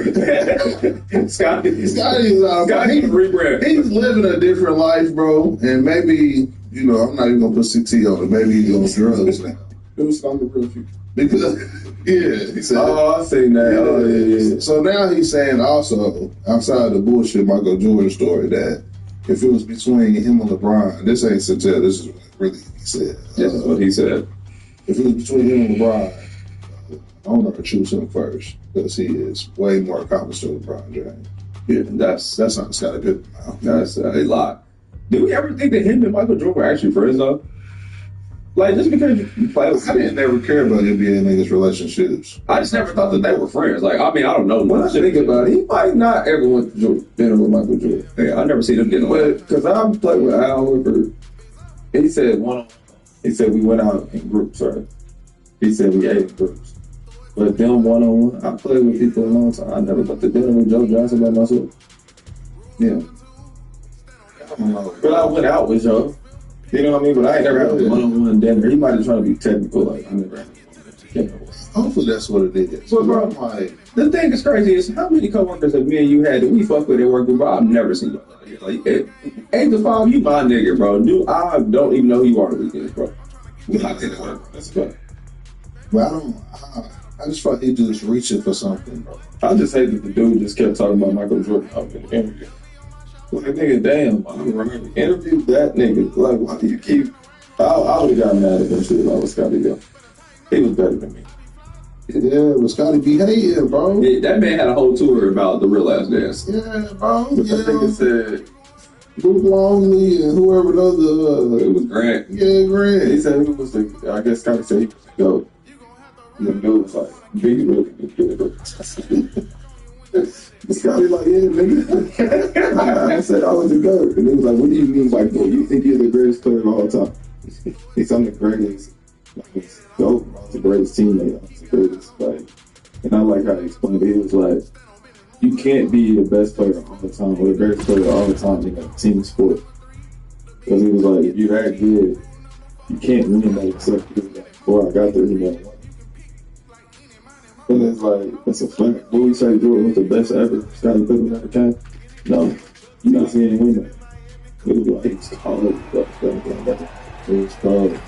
Scotty's rebrand. He's living a different life, bro. And maybe, you know, I'm not even gonna put CT on it. Maybe he's on drugs now. It was on the real future. Because he said, oh, I seen that. Yeah. Oh, yeah. So now he's saying also, outside the bullshit Michael Jordan story, that if it was between him and LeBron, this ain't Centel, this is really what he said. This is what he said. If it was between him and LeBron, I don't know, choose him first because he is way more accomplished than LeBron James. Yeah, that's not Scottie Pippen. That's a lot. Did we ever think that him and Michael Jordan were actually friends though? Like just because you play with, I didn't never care about NBA niggas' relationships. I just never thought that they were friends. Like I mean, I don't know. When I think about it, he might not ever went to dinner with Michael Jordan. Yeah, I never seen him getting away. Because I played with Al Whipper. He said we went out in groups, right? He said we ate in groups. But them one-on-one, I played with people a long time. I never went to dinner with Joe Johnson by myself. Yeah. I don't know. But I went out with Joe. You know what I mean? But I ain't never had a one-on-one dinner. He might have tried to be technical. Like, I never had a dinner. Hopefully that's what it is. But bro, the thing that's crazy is how many coworkers that me and you had that we fuck with at work with, bro? I've never seen you. Like, 8 to 5, you my nigga, bro. I don't even know who you are the weekends, bro. We locked in at work. That's good. But I just thought he just reaching for something, bro. I just hate that the dude just kept talking about Michael Jordan out in the interview. Like, nigga, damn, I remember interviewed that nigga. Like, why do you keep... I would have gotten mad at him shit if I was Scottie Pippen. He was better than me. Yeah, but Scottie be hating, bro. Yeah, that man had a whole tour about the real last dance. Yeah, bro. But that nigga said... Luke Longley and whoever the other... It was Grant. Yeah, Grant. He said he was the... I guess Scottie said he was the GOAT. And the dude was like, Big really good. Scottie like, yeah, nigga. I said I was the GOAT. And he was like, what do you mean by GOAT? You think you're the greatest player of all time? He's I'm the greatest. Like, he's GOAT. I was the greatest teammate. I was the greatest. Like, and I like how he explained it. He was like, you can't be the best player all the time or the greatest player all the time in a team sport. Because he was like, if you're that good, you can't win by yourself. Before I got there, he never won. And it's like, that's a fact. Will we say Jordan was the best ever? Scottie Pippen ever came? No. You know, he ain't win that. It was like, it's cold. It was cold.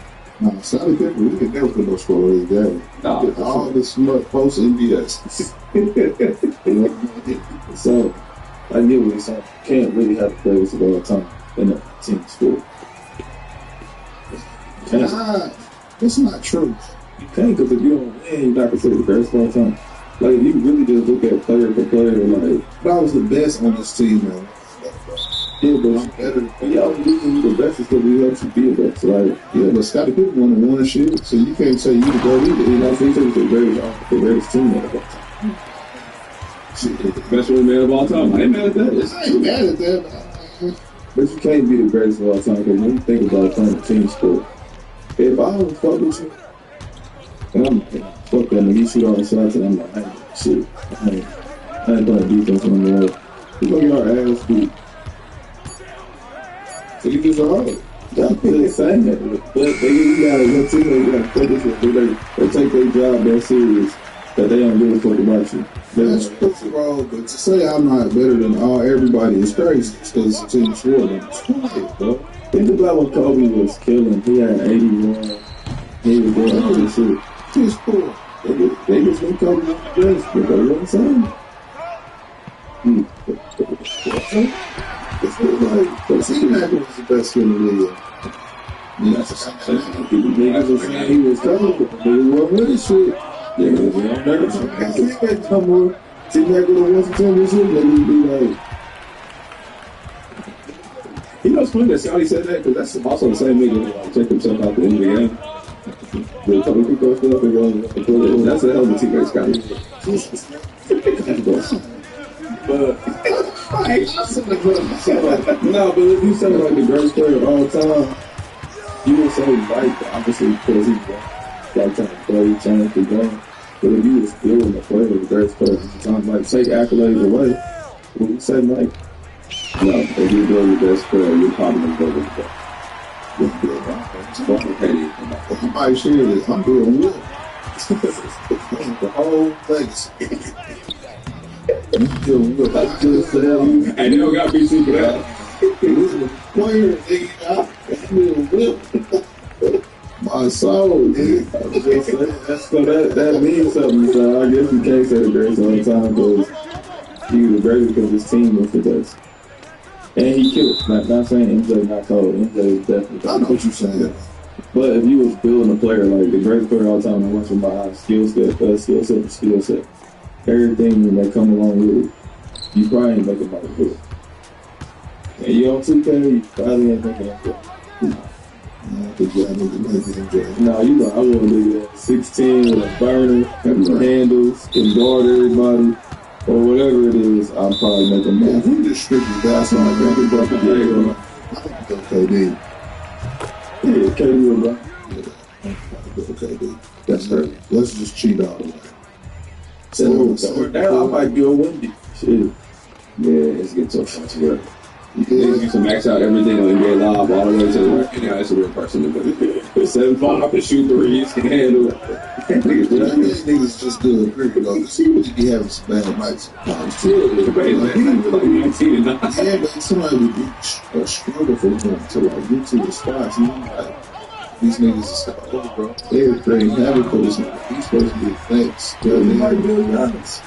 Nah, Scottie Pippen, we could never put no score in his game. Nah, all this smut post NBS. So, I get what he's saying. You can't really have the greatest of all time in a team sport. It's not true. You can't, because if you don't win, you're not considered the greatest of all time. Like, if you really just look at player for player, like, but I was the best on this team, man. Yeah, but I'm better. Y'all reason you the best is because we helps you be the best. Like, yeah, but Scottie Pippen won the one shit, so you can't say you the GOAT either. You know, he was the greatest teammate of all time. Best role man of all time. I ain't mad at that. I ain't mad at that. But you can't be the greatest of all time because when you think about playing a team sport, if I don't fuck with you, and I'm like, fuck that, and you shoot all the shots, and I'm like, I ain't shit. I ain't playing defense anymore. You gonna get our ass beat. So you just hard. I'm just saying that. But you gotta go to them, you gotta focus with them. They take their job that serious, that they don't give a fuck about you. That's wrong, but to say I'm not better than everybody is crazy because it's a team sport. Bro. Think about when Kobe was killing. He had 81. He was doing all this shit. Team sport. They just think Kobe was the best, but they wasn't saying. It's like, T-Mac was the best in the league. Niggas was saying he was Kobe, but he wasn't with his shit. Yeah, we don't never talk about T-Mac no more. T-Mac would have won some championship, they would be like... You know, it's funny that Scotty said that, because that's also the same nigga who checked himself out the end of the game. The couple people stuff and going to the that's a hell of a teammate, Scotty. But no, but if you say like the greatest player of all time, you would say right, obviously because he's like trying to play, change the game. But if you was still in the player, the greatest player of all time, like take accolades away, would you say Mike? No, if you're doing the best player, you're probably gonna go with the best. Somebody shared it. I'm doing Will. The whole legacy. And they don't got BC for that. Player, my soul, So that means something. So I guess you can't say the greatest all the time because he was the greatest because his team was the best. And he killed. Not saying MJ not cold. MJ is definitely cold. I know what you're saying. But if you was building a player like the greatest player all the time, I watch with my eyes, skill set, everything that come along with it, you probably ain't making money with it. And you on 2K, you probably ain't making MJ. No, I want to do that. 16 with a burner, handles, can guard everybody, or whatever it is, I'm probably making money. If we just strictly basketball, I think about the day, KD. Yeah, KD was right. KD. That's right. Let's just cheat out of it. So now I might be a Wemby. Shit. Yeah, it's getting so fun to work. Niggas used to max out everything on NBA Live all the way to the work. You know, it's a real person to do. 7'5" and shoot threes, can handle it. Niggas just good. See what you be having some bad nights. Yeah, but somebody would be a struggle for him to like get to the spots. You know, like these niggas is stuck over, bro. They're creating havoc for this nigga. He's supposed to be thanks. They might be honest.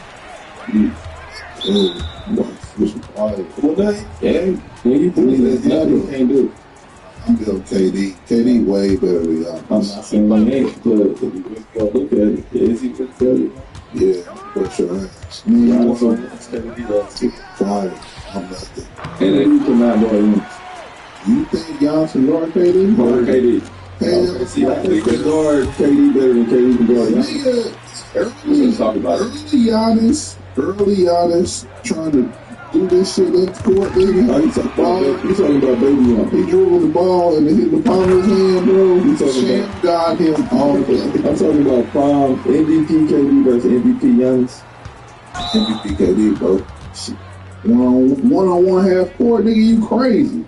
Well, yeah, when you do that, you can't do it. I'm going KD. KD way better than y'all. I'm not saying like ain't, but if you just go look at it, is he good better? Yeah, for sure. Yeah, I'm so fine. I'm nothing. And then you cannot go in. You think Giannis guard KD? Guard KD. See, I think they guard KD better than KD can guard Giannis. Early Giannis trying to do this shit in the court, nigga. You talking about baby one. He dribbled the ball and it hit the palm of his hand, bro. You talking about got him all the way. I'm talking about prime MVP KD versus MVP Giannis. MVP KD, bro. One-on-one half court, nigga, you crazy.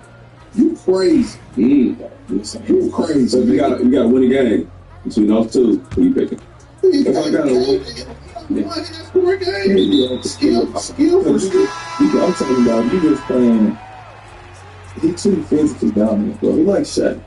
You crazy. You crazy. So if you got to win a game between those two, who you picking? If I got to win. Skill. I'm talking about you just playing. He too physically dominant, bro. He like Shaq.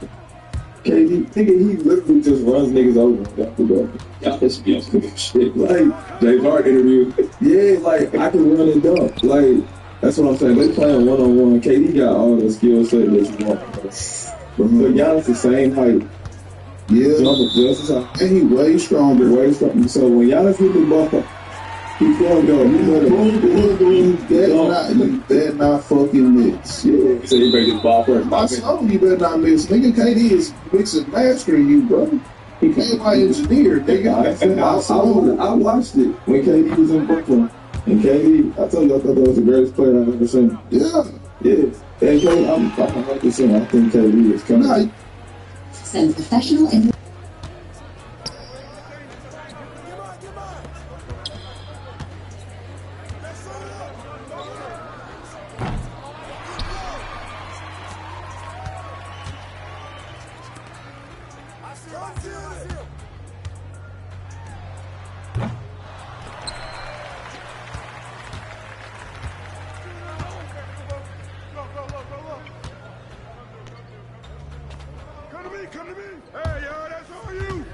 KD, nigga, he literally just runs niggas over and got the ball. Y'all pissed me off some shit. Like James Harden interview. Yeah, like I can run and dunk. Like that's what I'm saying. They playing one-on-one. KD got all the skill set that you want. But Giannis the same height. Yeah, and he way stronger. So when Giannis hit the ball, he's gonna go. You better not fucking miss. Yeah. So you better get the ball first. I told you better not miss. Nigga, KD is mixing mastering you, bro. He came by engineer, nigga. I watched it when KD was in Brooklyn. And KD, I told you I thought that was the greatest player I've ever seen. Yeah. Yeah. And KD, I'm 100%. I think KD is coming. Nah, Send professional and Come to me. Hey, yo, that's on you.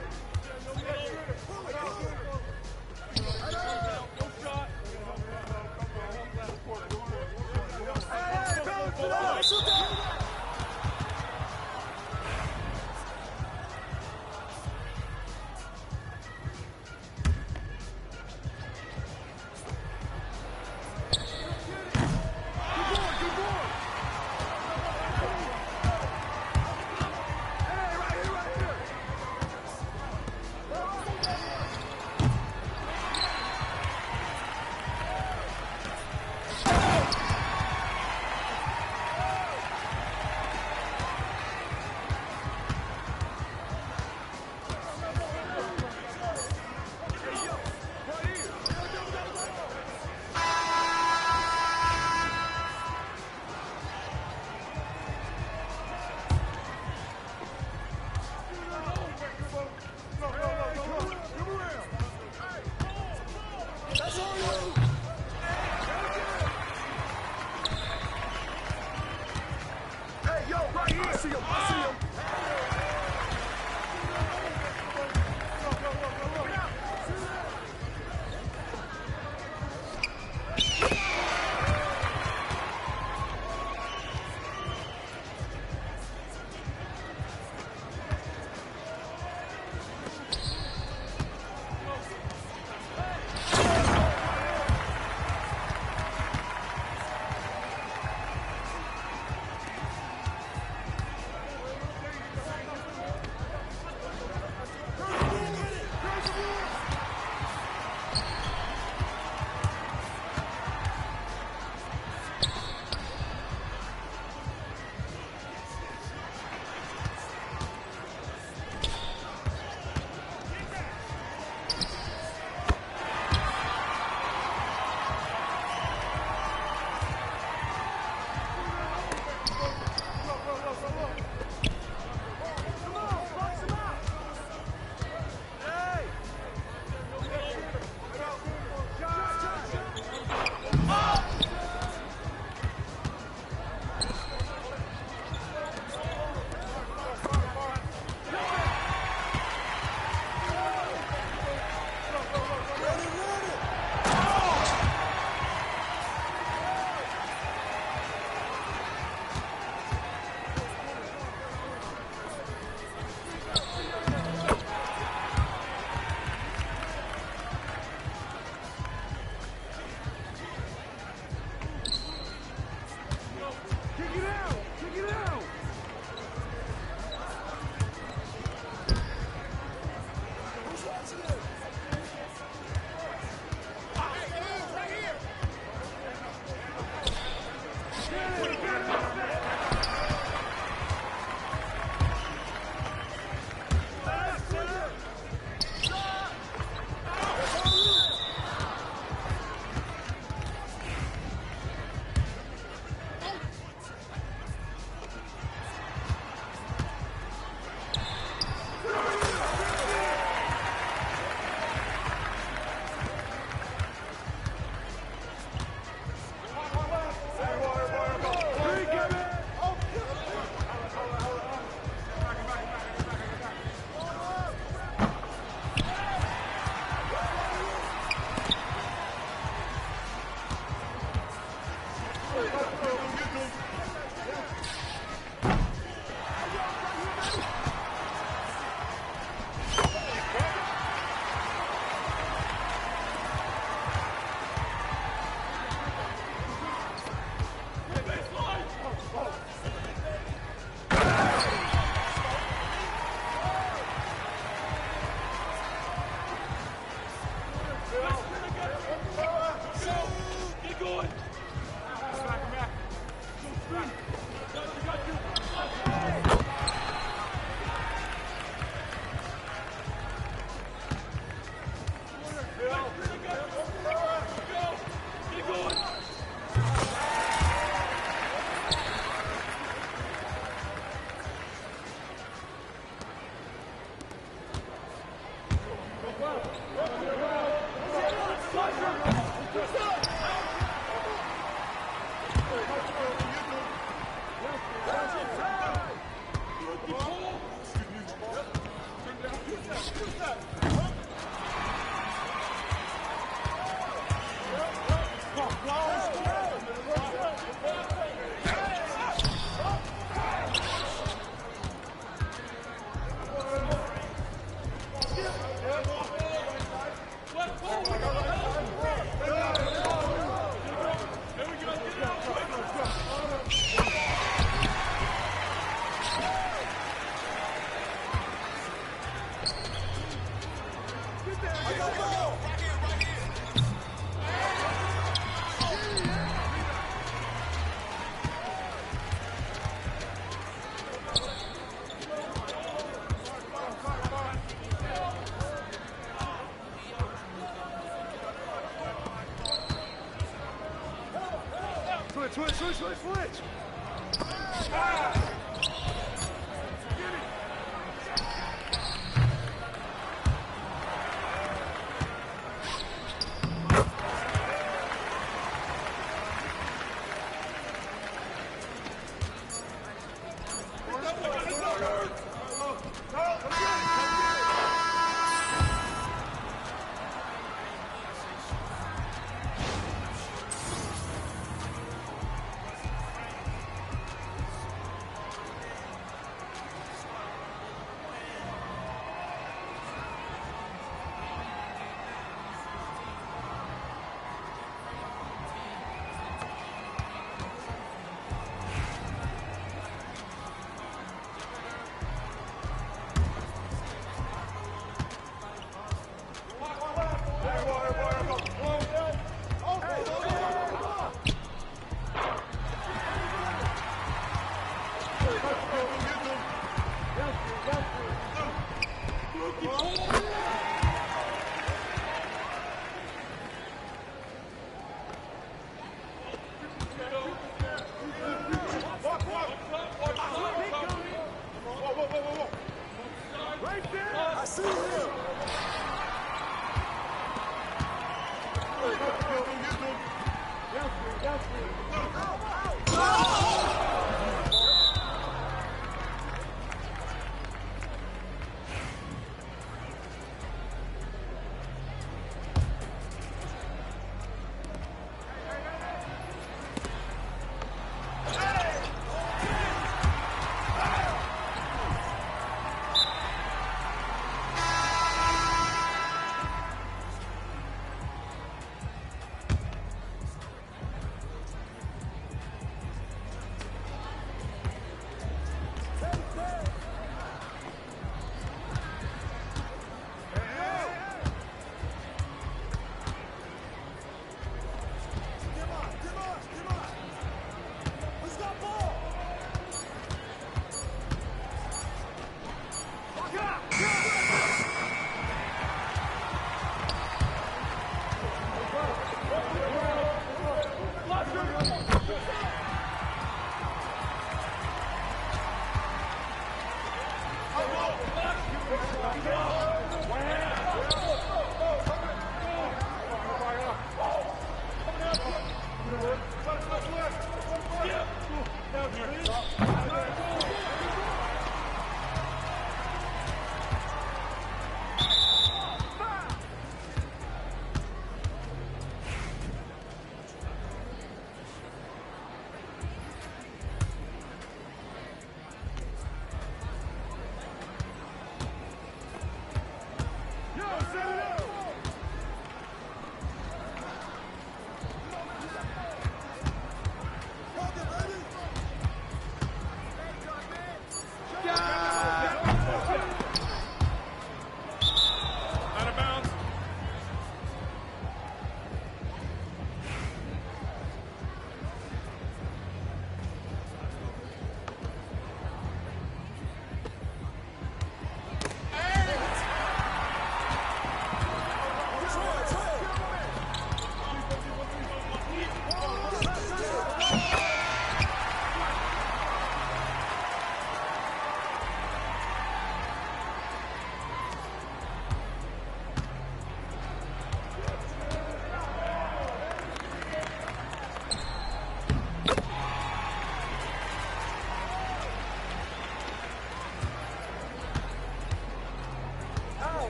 Switch.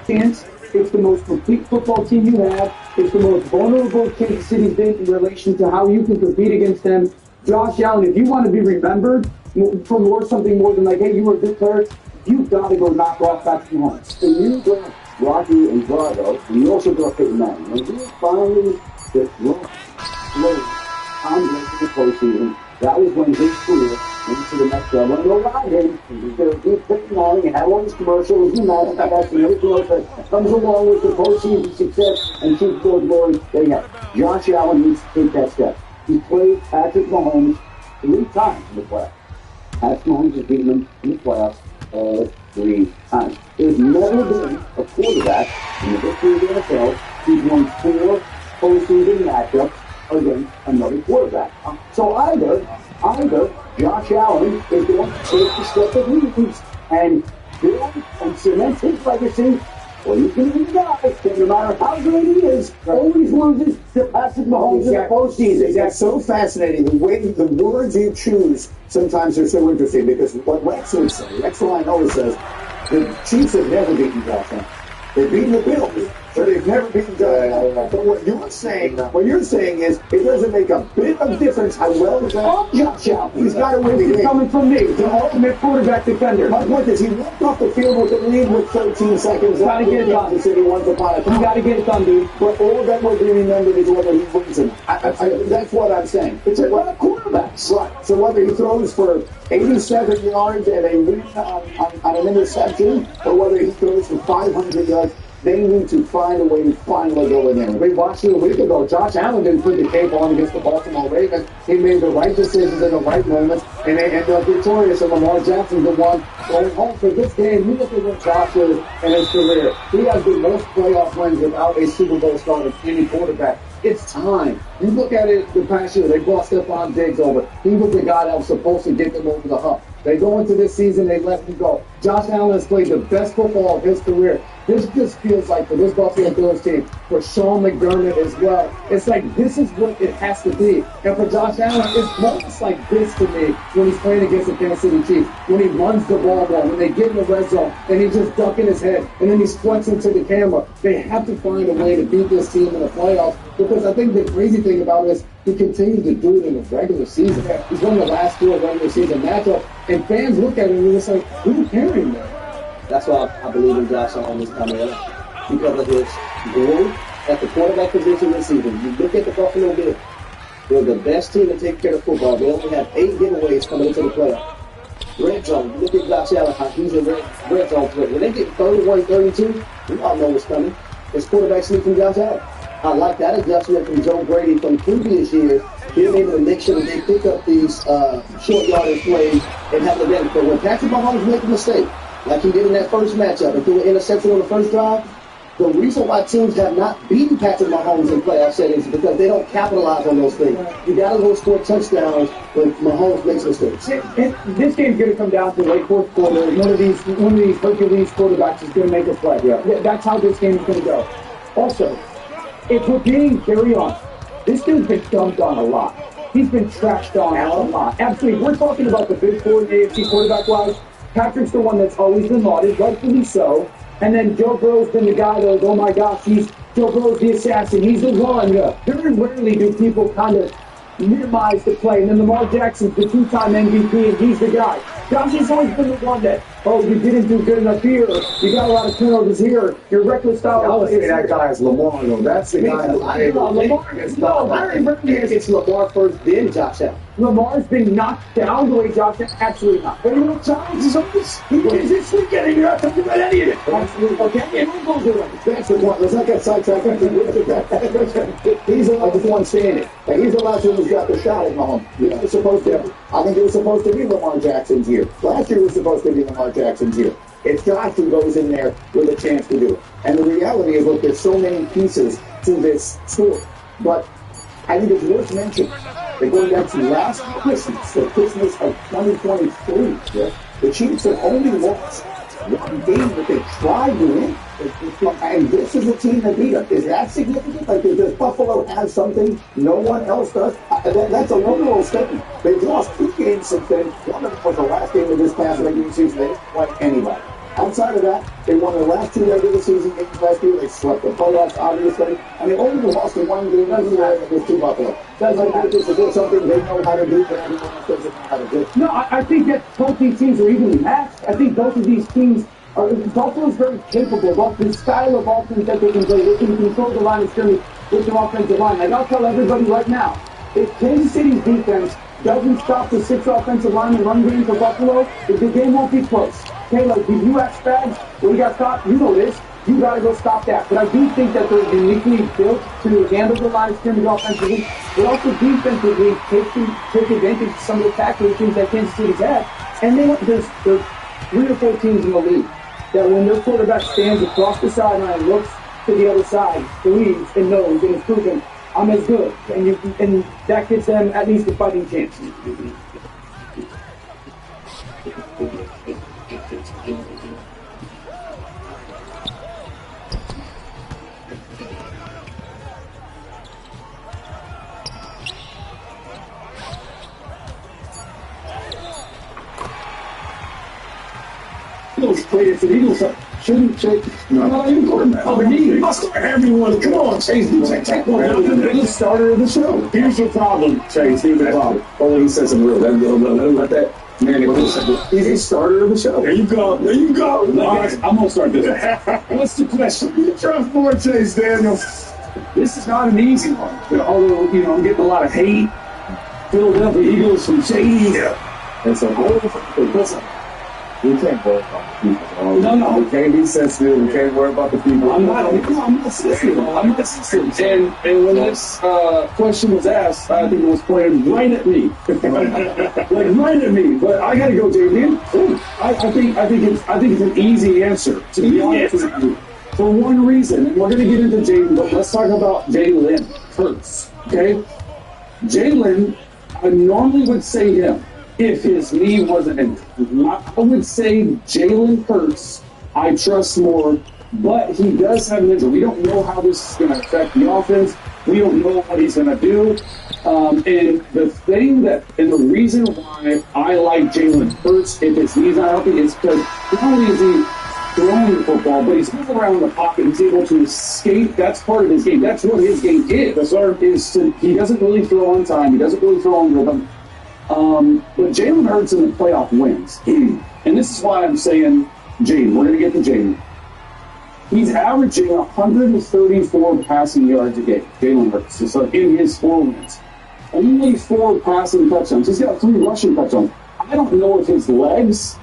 chance. It's the most complete football team you have. It's the most vulnerable Kansas City's been in relation to how you can compete against them. Josh Allen, if you want to be remembered for something more than like, hey, you were a good player, you've got to go knock off Patrick Mahomes. And you draft Rocky and Drago, and you also draft Peyton Manning. When you finally get wrong, Tom Brady in the postseason, that was when his career went to the next level. And you'll ride him. He's going to beat Peyton Manning and have all these commercials and that's and everything else that comes along with the postseason success and Chief George glory they have. Josh Allen needs to take that step. He played Patrick Mahomes 3 times in the playoffs. Patrick Mahomes has beaten him in the playoffs all 3 times. There's never been a quarterback in the history of the NFL who's won 4 postseason matchups against another quarterback. So either Josh Allen is going to take the step that he needs and build and cement his legacy, or he's going to be the guy that no matter how great he is, always loses to Patrick Mahomes in the postseason. That's so fascinating. The way the words you choose sometimes are so interesting because what Rex would say, Rex Ryan always says, the Chiefs have never beaten Josh Allen. They've beaten the Bills, but they've never beaten Josh Allen. But what you're saying is it doesn't make a bit of difference how well he's on Josh Allen. He's got to win the game. Coming from me, the ultimate quarterback defender. My point is he walked off the field with the lead with 13 seconds. Got to get it done. The city wants to buy it. You got to get it done, dude. But all that will be remembered is whether he wins or not. That's what I'm saying. It's about quarterbacks. Right. So whether he throws for 87 yards and a win on an interception, or whether he throws for 500 yards, they need to find a way to finally go in there. We watched it a week ago. Josh Allen didn't put the cape on against the Baltimore Ravens. He made the right decisions in the right moments, and they ended up victorious. And Lamar Jackson's the one going home for this game. You look at what Josh is in his career. He has the most playoff wins without a Super Bowl start of any quarterback. It's time. You look at it the past year, they brought Stephon Diggs over. He was the guy that was supposed to get them over the hump. They go into this season, they let him go. Josh Allen has played the best football of his career. This just feels like for this Buffalo Bills team, for Sean McDermott as well, it's like this is what it has to be. And for Josh Allen, it's moments like this to me when he's playing against the Kansas City Chiefs, when he runs the ball well, when they get in the red zone, and he's just ducking his head, and then he's flexing to the camera. They have to find a way to beat this team in the playoffs, because I think the crazy thing about it is he continues to do it in the regular season. He's won the last 4 regular season matchups, and fans look at him and they're just like, who's carrying that? That's why I believe in Josh Allen this time around, because of his growth at the quarterback position this season. You look at the Buffalo Bills; they're the best team to take care of football. They only have 8 giveaways coming into the playoffs. Red zone. Look at Josh Allen, how he's a red zone threat. When they get 31, 32, we all know what's coming. It's quarterback sneak from Josh Allen. I like that adjustment from Joe Brady from previous years, being able to make sure that they pick up these short yardage plays and have the benefit. But when Patrick Mahomes makes a mistake, like he did in that first matchup and threw an interception on the first drive, the reason why teams have not beaten Patrick Mahomes in playoff settings is because they don't capitalize on those things. You got to go score touchdowns when Mahomes makes mistakes. This game's going to come down to late fourth quarter. One of these Hercules quarterbacks is going to make a play. Yeah, that's how this game is going to go. Also, if we're being carry on, this dude's been dumped on a lot. He's been trashed on a lot. Absolutely. We're talking about the big 4 in the AFC quarterback-wise. Patrick's the one that's always been lauded, rightfully so. And then Joe Burrow's been the guy that, oh my gosh, Joe Burrow's the assassin. He's the one. Very rarely do people kind of minimize the play. And then Lamar Jackson's the 2-time MVP, and he's the guy. Josh has always been the one that, you didn't do good enough here. You got a lot of turnovers here. Your reckless style. I would say that guy is Lamar, though. That's the guy. Lamar is very rarely. It's Lamar first, then Josh Allen. Lamar's been knocked down the way Josh Allen. Absolutely not. But you know, Josh is always, he wins this weekend, and you're not talking about any of it. Absolutely. Okay, and who goes away? That's the point. Let's not get sidetracked. He's allowed to one standing. And he's allowed to who's got the shot at Mahomes. It was supposed to. I think it was supposed to be Lamar Jackson's year. Last year was supposed to be Lamar Jackson's year. It's Josh who goes in there with a chance to do it. And the reality is, look, there's so many pieces to this story. But I think it's worth mentioning that going back to last Christmas, the Christmas of 2023, the Chiefs have only lost 1 game that they tried to win. And this is a team that beat them. Is that significant? Like, does Buffalo have something no one else does? That's a literal statement. They've lost 2 games since then. One of them was the last game of this past regular season. They didn't play anybody. Outside of that, they won their last 2 regular season games last year. They swept the playoffs, obviously. And they only lost in 1 game this year against Team Buffalo. Doesn't matter. Is there something they know how to do that everyone else doesn't know how to do? No, I think that both these teams are evenly matched. I think both of these teams are. Buffalo's very capable. Both the style of offense that they can play, they can control the line of scrimmage with their offensive line. Like I'll tell everybody right now, if Kansas City's defense doesn't stop the 6 offensive linemen run game for Buffalo, the game won't be close. Okay, like if you ask Spags, when he got stopped, you know this. You got to go stop that. But I do think that they're uniquely built to handle the line of scrimmage offensively, but also defensively take advantage of some of the tackling things that Kansas City's had. And there's 3 or 4 teams in the league that when their quarterback stands across the sideline and looks to the other side, believes and knows and is proven, I'm as good. And that gives them at least a fighting chance. Eagles played it for the Eagles. Shouldn't Chase? No, you quarterback. Oh, me. I'll start everyone. Come on, Chase. Take one. You're the starter of the show. Here's your problem, Chase. Here's the problem. Only he says some real. Let him let that man. He's the starter of the show. There you go. There you go. All right, I'm gonna start this. What's the question? Trust more, Chase Daniel. This is not an easy one. Although I'm getting a lot of hate. Philadelphia Eagles from Shady. And so, listen. We can't worry about the people. No. We can't be sensitive. We can't worry about the people. I'm not sensitive. I'm not sensitive. And when this question was asked, I think it was pointed right at me. Like right at me. But I gotta go, Jaden. I think it's an easy answer, to be honest with you. For one reason, and we're gonna get into Jaden, but let's talk about Jalen Hurts. Okay? Jalen, I normally would say him if his knee wasn't injured. I would say Jalen Hurts, I trust more, but he does have an injury. We don't know how this is going to affect the offense. We don't know what he's going to do. And the reason why I like Jalen Hurts if his knee's not healthy is because not only is he throwing the football, but he's moving around the pocket. He's able to escape. That's part of his game. That's what his game is. He doesn't really throw on time. He doesn't really throw on rhythm. But Jalen Hurts in the playoff wins. And this is why I'm saying Jaden. We're going to get to Jaden. He's averaging 134 passing yards a game, Jalen Hurts, so in his 4 wins. Only 4 passing touchdowns. He's got 3 rushing touchdowns. I don't know if his legs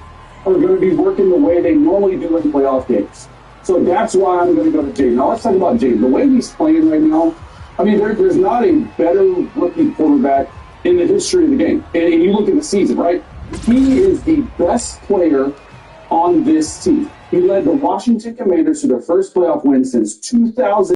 are going to be working the way they normally do in playoff games. So that's why I'm going to go to Jaden. Now let's talk about Jaden. The way he's playing right now, I mean, there's not a better rookie quarterback in the history of the game. And you look at the season, right? He is the best player on this team. He led the Washington Commanders to their first playoff win since 2000.